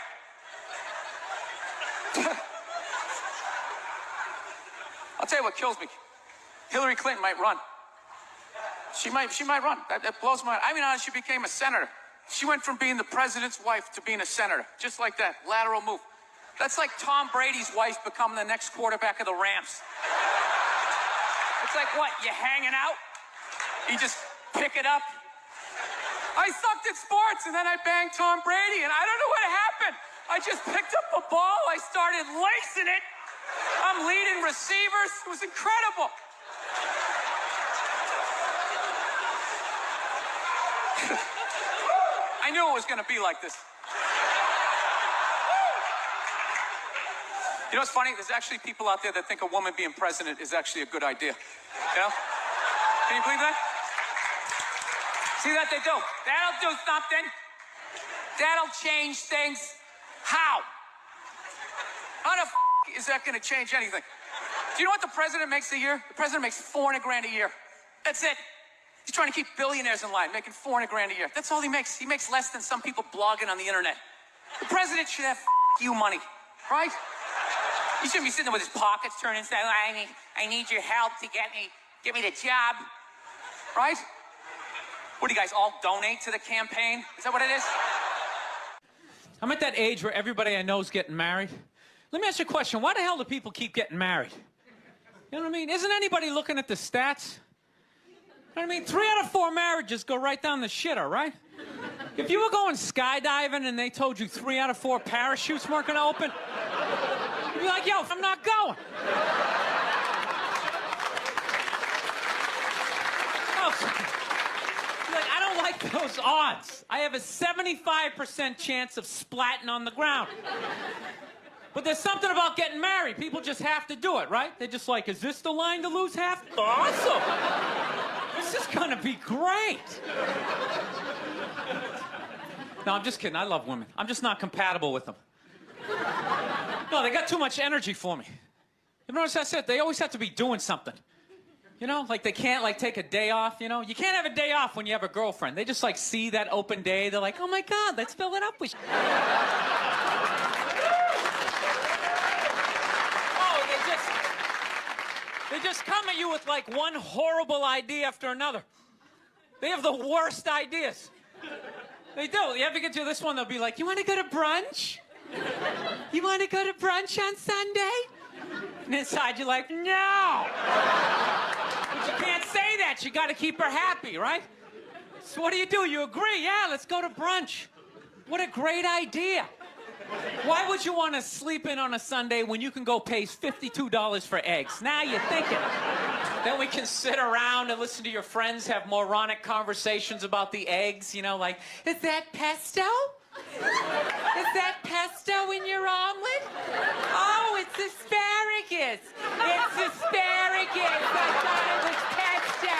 Speaker 21: I'll tell you what kills me. Hillary Clinton might run. She might run. That blows my mind. I mean, she became a senator. She went from being the president's wife to being a senator. Just like that. Lateral move. That's like Tom Brady's wife becoming the next quarterback of the Rams. It's like, what, you hanging out? You just pick it up? I sucked at sports, and then I banged Tom Brady, and I don't know what happened. I just picked up a ball. I started lacing it. I'm leading receivers. It was incredible. I knew it was going to be like this. You know what's funny? There's actually people out there that think a woman being president is actually a good idea. You know? Can you believe that? See that they do? That'll do something. That'll change things. How? How the is that going to change anything? Do you know what the president makes a year? The president makes $400 grand a year. That's it. He's trying to keep billionaires in line, making $400 grand a year. That's all he makes. He makes less than some people blogging on the internet. The president should have you money, right? He shouldn't be sitting there with his pockets turned and saying, I need your help to get me the job, right? What do you guys all donate to the campaign? Is that what it is?
Speaker 20: I'm at that age where everybody I know is getting married. Let me ask you a question. Why the hell do people keep getting married? You know what I mean? Isn't anybody looking at the stats? You know what I mean? 3 out of 4 marriages go right down the shitter, right? If you were going skydiving and they told you 3 out of 4 parachutes weren't going to open, you'd be like, yo, I'm not going.
Speaker 21: those odds. I have a 75% chance of splatting on the ground. But there's something about getting married. People just have to do it, right? They're just like, is this the line to lose half? Awesome. This is gonna be great. No, I'm just kidding. I love women. I'm just not compatible with them. No, they got too much energy for me. You notice I said they always have to be doing something. You know, like they can't like take a day off, you know? You can't have a day off when you have a girlfriend. They just like see that open day. They're like, oh my God, let's fill it up with They just come at you with like one horrible idea after another. They have the worst ideas. They do. You ever get to this one, they'll be like, you want to go to brunch? You want to go to brunch on Sunday? And inside you're like, no. But you can't say that. You got to keep her happy, right? So what do? You agree? Yeah, let's go to brunch. What a great idea. Why would you want to sleep in on a Sunday when you can go pay $52 for eggs? Now you're thinking. Then we can sit around and listen to your friends have moronic conversations about the eggs, you know, like, is that pesto? Is that pesto in your omelet? Oh, it's asparagus. It's asparagus. I thought it was pesto.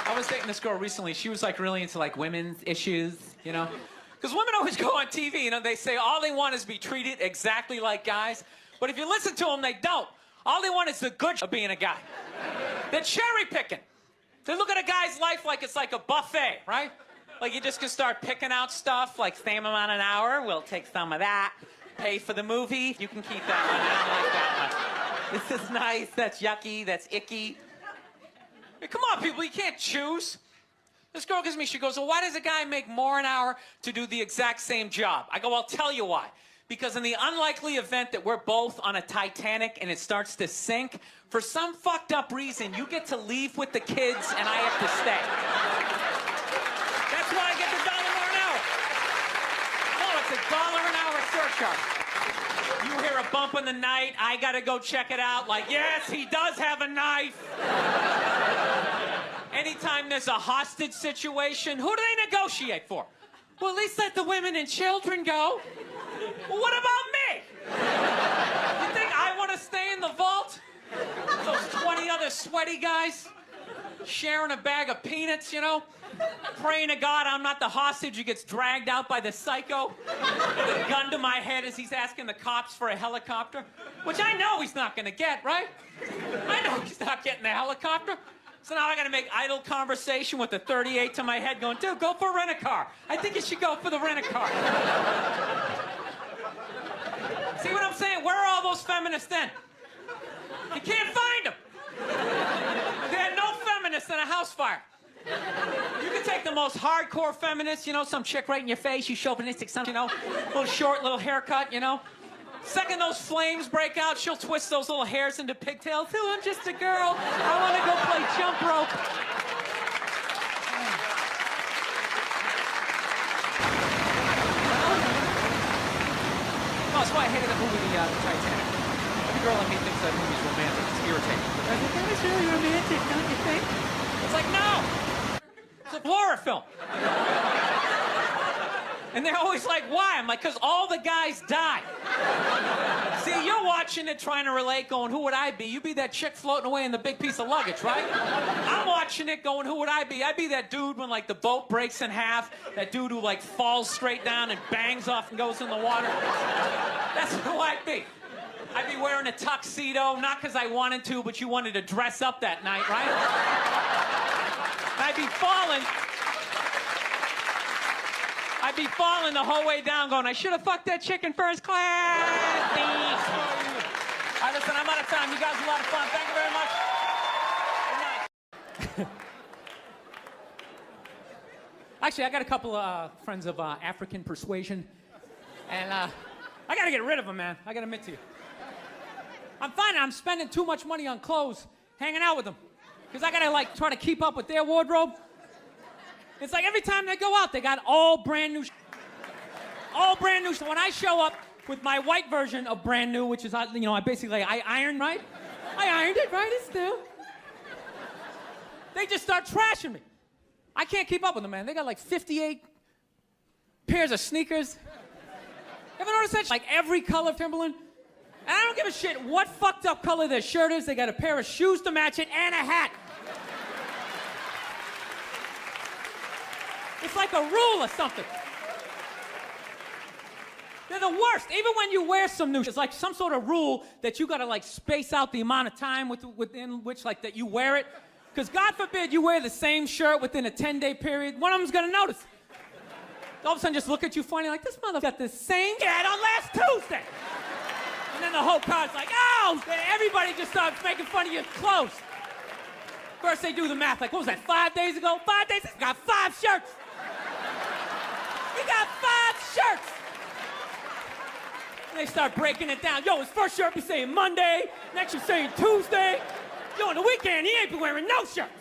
Speaker 21: I was dating this girl recently. She was like really into like women's issues, you know? Because women always go on TV, you know, they say all they want is to be treated exactly like guys. But if you listen to them, they don't. All they want is the good of being a guy. They're cherry picking. They look at a guy's life like it's like a buffet, right? Like you just can start picking out stuff, like same amount an hour, we'll take some of that. Pay for the movie, you can keep that one, I don't like that one. This is nice, that's yucky, that's icky. Hey, come on, people, you can't choose. This girl gives me, she goes, well, why does a guy make more an hour to do the exact same job? I go, I'll tell you why. Because in the unlikely event that we're both on a Titanic and it starts to sink, for some fucked up reason, you get to leave with the kids and I have to stay. That's why I get the $1 more an hour. No, it's $1 an hour surcharge. You hear a bump in the night, I gotta go check it out. Like, yes, he does have a knife. Anytime there's a hostage situation, who do they negotiate for? Well, at least let the women and children go. Well, what about me? You think I want to stay in the vault? Those 20 other sweaty guys sharing a bag of peanuts, you know? Praying to God I'm not the hostage who gets dragged out by the psycho with a gun to my head as he's asking the cops for a helicopter, which I know he's not going to get, right? I know he's not getting the helicopter. So now I got to make idle conversation with the 38 to my head going, dude, go for a rent-a-car. I think you should go for the rent-a-car. See what I'm saying? Where are all those feminists then? You can't find them. They had no feminists in a house fire. You can take the most hardcore feminist, you know, some chick right in your face, you chauvinistic son, you know, little short, little haircut, you know. Second those flames break out, she'll twist those little hairs into pigtails. Oh, I'm just a girl. I want to go play jump rope. Oh, that's why I hated the movie The Titanic. Every girl I meet thinks that movie's romantic. It's irritating. I think that was really romantic, don't you think? It's like, no! It's a horror film. And they're always like, why? I'm like, because all the guys die. See, you're watching it trying to relate, going, who would I be? You'd be that chick floating away in the big piece of luggage, right? I'm watching it going, who would I be? I'd be that dude when, like, the boat breaks in half, that dude who, like, falls straight down and bangs off and goes in the water. That's who I'd be. I'd be wearing a tuxedo, not because I wanted to, but you wanted to dress up that night, right? I'd be falling the whole way down going, I should have fucked that chick in first class. All right, listen, I'm out of time. You guys are a lot of fun. Thank you very much. Good night. Actually, I got a couple of friends of African persuasion, and I got to get rid of them, man. I got to admit to you. I'm finding I'm spending too much money on clothes hanging out with them because I got to, like, try to keep up with their wardrobe. It's like every time they go out, they got all brand new. All brand new. So when I show up with my white version of brand new, which is, you know, I basically, I ironed, right? I ironed it, right? It's new.
Speaker 20: They just start trashing me. I can't keep up with them, man. They got like 58 pairs of sneakers. Ever notice that? Like every color of Timberland. And I don't give a shit what fucked up color their shirt is. They got a pair of shoes to match it and a hat. It's like a rule or something. They're the worst. Even when you wear some new, it's like some sort of rule that you gotta like space out the amount of time within which like that you wear it. Because God forbid you wear the same shirt within a 10-day period, one of them's gonna notice. All of a sudden just look at you funny like, this mother got the same hat on last Tuesday. And then the whole crowd's like, oh! Then everybody just starts making fun of your clothes. First they do the math, like, what was that, 5 days ago? 5 days ago, got 5 shirts. You got 5 shirts. And they start breaking it down. Yo, his first shirt be saying Monday, next you're saying Tuesday. Yo, on the weekend, he ain't be wearing no shirts.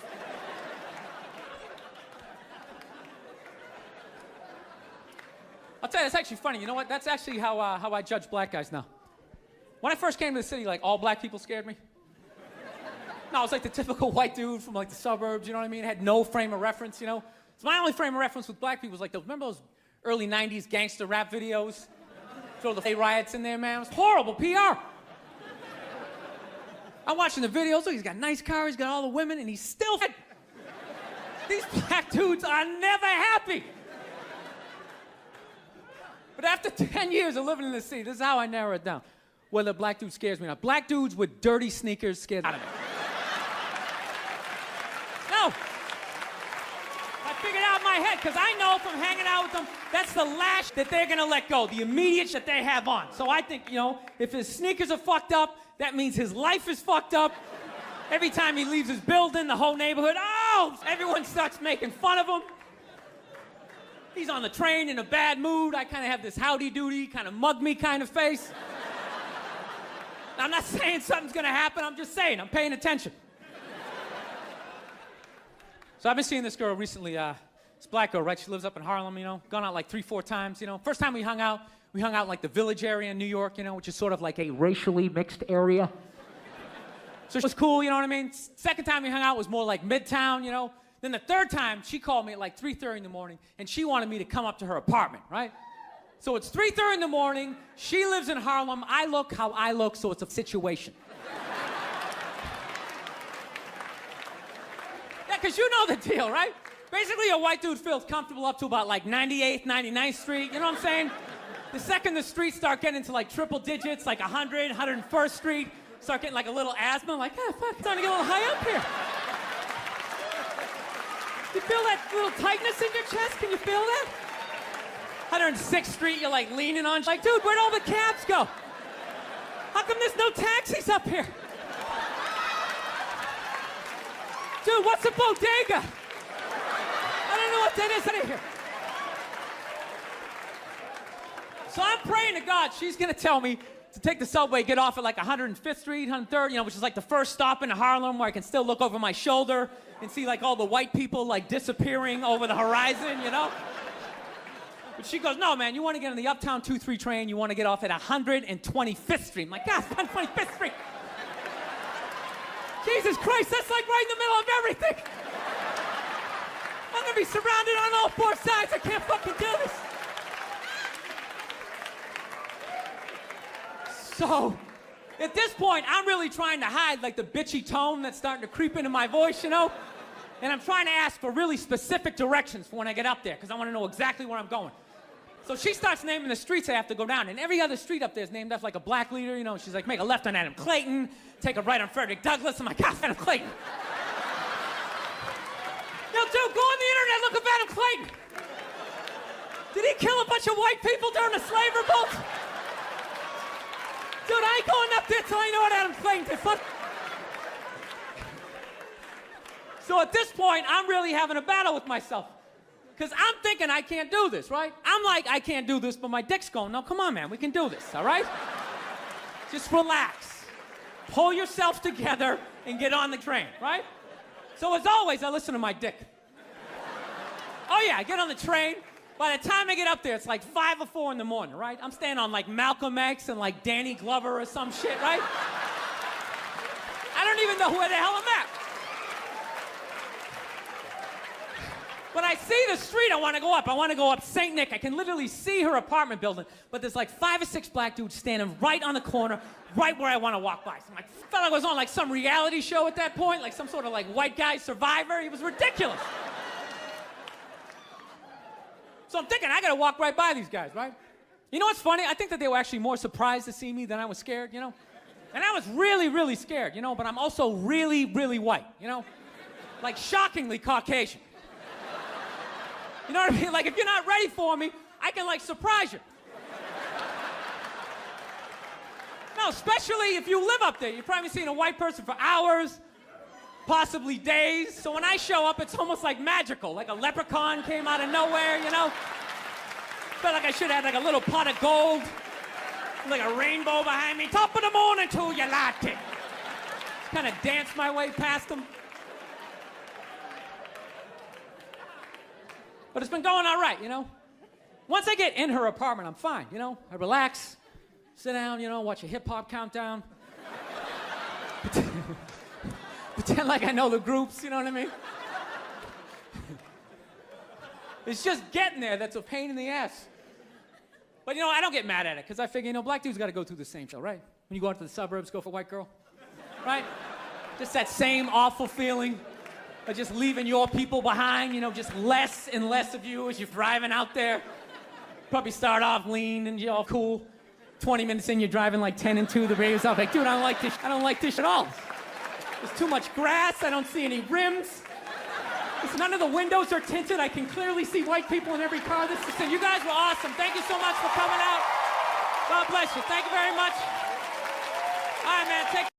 Speaker 20: I'll tell you, it's actually funny. You know what? That's actually how I judge black guys now. When I first came to the city, like, all black people scared me. No, I was like the typical white dude from, like, the suburbs, you know what I mean? I had no frame of reference, you know? So my only frame of reference with black people was, like, remember those early 90s gangster rap videos? Throw the riots in there, man. It was horrible PR. I'm watching the videos. Look, he's got a nice car. He's got all the women, and he's still... These black dudes are never happy. But after 10 years of living in the city, this is how I narrow it down. Whether a black dude scares me or not. Black dudes with dirty sneakers scare the out of me. No. I figured out in my head, because I know from hanging out with them, that's the lash that they're going to let go, the immediate that they have on. So I think, you know, if his sneakers are fucked up, that means his life is fucked up. Every time he leaves his building, the whole neighborhood, oh, everyone starts making fun of him. He's on the train in a bad mood. I kind of have this howdy-doody, kind of mug me kind of face. I'm not saying something's gonna happen, I'm just saying, I'm paying attention. So I've been seeing this girl recently, this black girl, right? She lives up in Harlem, you know, gone out like 3-4 times, you know. First time we hung out in like the Village area in New York, you know, which is sort of like a racially mixed area. So it was cool, you know what I mean? Second time we hung out was more like Midtown, you know. Then the third time, she called me at like 3:30 in the morning, and she wanted me to come up to her apartment, right? So it's 3:30 in the morning, she lives in Harlem, I look how I look, so it's a situation. Yeah, because you know the deal, right? Basically, a white dude feels comfortable up to about like 98th, 99th Street, you know what I'm saying? The second the streets start getting into like triple digits, like 100, 101st Street, start getting like a little asthma, like, ah, fuck, it's starting to get a little high up here. You feel that little tightness in your chest? Can you feel that? 106th Street, you're like leaning on, like, dude, where'd all the cabs go? How come there's no taxis up here? Dude, what's a bodega? I don't know what that is out here. So I'm praying to God she's gonna tell me to take the subway, get off at like 105th Street, 103rd, you know, which is like the first stop in Harlem where I can still look over my shoulder and see like all the white people like disappearing over the horizon, you know? But she goes, no, man, you want to get on the Uptown 2-3 train, you want to get off at 125th Street. I'm like, God, 125th Street. Jesus Christ, that's like right in the middle of everything. I'm going to be surrounded on all 4 sides. I can't fucking do this. So, at this point, I'm really trying to hide like the bitchy tone that's starting to creep into my voice, you know? And I'm trying to ask for really specific directions for when I get up there, because I want to know exactly where I'm going. So she starts naming the streets I have to go down, and every other street up there is named after like a black leader, you know? She's like, make a left on Adam Clayton, take a right on Frederick Douglass. I'm like, God, Adam Clayton. Yo, dude, go on the internet, look up Adam Clayton. Did he kill a bunch of white people during the slave revolt? Dude, I ain't going up there till I know what Adam Clayton did. Fuck. So at this point, I'm really having a battle with myself. Because I'm thinking I can't do this, right? I'm like, I can't do this, but my dick's going, no, come on, man, we can do this, all right? Just relax. Pull yourself together and get on the train, right? So as always, I listen to my dick. Oh yeah, I get on the train. By the time I get up there, it's like 5 or 4 in the morning, right? I'm staying on like Malcolm X and like Danny Glover or some shit, right? I don't even know where the hell I'm at. When I see the street, I want to go up. I want to go up St. Nick. I can literally see her apartment building, but there's like 5 or 6 black dudes standing right on the corner, right where I want to walk by. So I'm like, felt like I was on like some reality show at that point, like some sort of like white guy survivor. It was ridiculous. So I'm thinking, I got to walk right by these guys, right? You know what's funny? I think that they were actually more surprised to see me than I was scared, you know? And I was really, really scared, you know, but I'm also really, really white, you know? Like shockingly Caucasian. You know what I mean? Like, if you're not ready for me, I can, like, surprise you. No, especially if you live up there. You've probably seen a white person for hours, possibly days. So when I show up, it's almost like magical. Like a leprechaun came out of nowhere, you know? Felt like I should have had, like, a little pot of gold, like a rainbow behind me. Top of the morning to you, latte. Kind of danced my way past them. But it's been going all right, you know? Once I get in her apartment, I'm fine, you know? I relax, sit down, you know, watch a hip-hop countdown. Pretend like I know the groups, you know what I mean? It's just getting there that's a pain in the ass. But, you know, I don't get mad at it, because I figure, you know, black dudes got to go through the same show, right? When you go out to the suburbs, go for a white girl, right? Just that same awful feeling. Of just leaving your people behind, you know, just less and less of you as you're driving out there. Probably start off lean and you're all cool. 20 minutes in, you're driving like 10 and 2. The radio's off, like, dude, I don't like this. I don't like this at all. There's too much grass. I don't see any rims. None of the windows are tinted. I can clearly see white people in every car. You guys were awesome. Thank you so much for coming out. God bless you. Thank you very much. All right, man. Take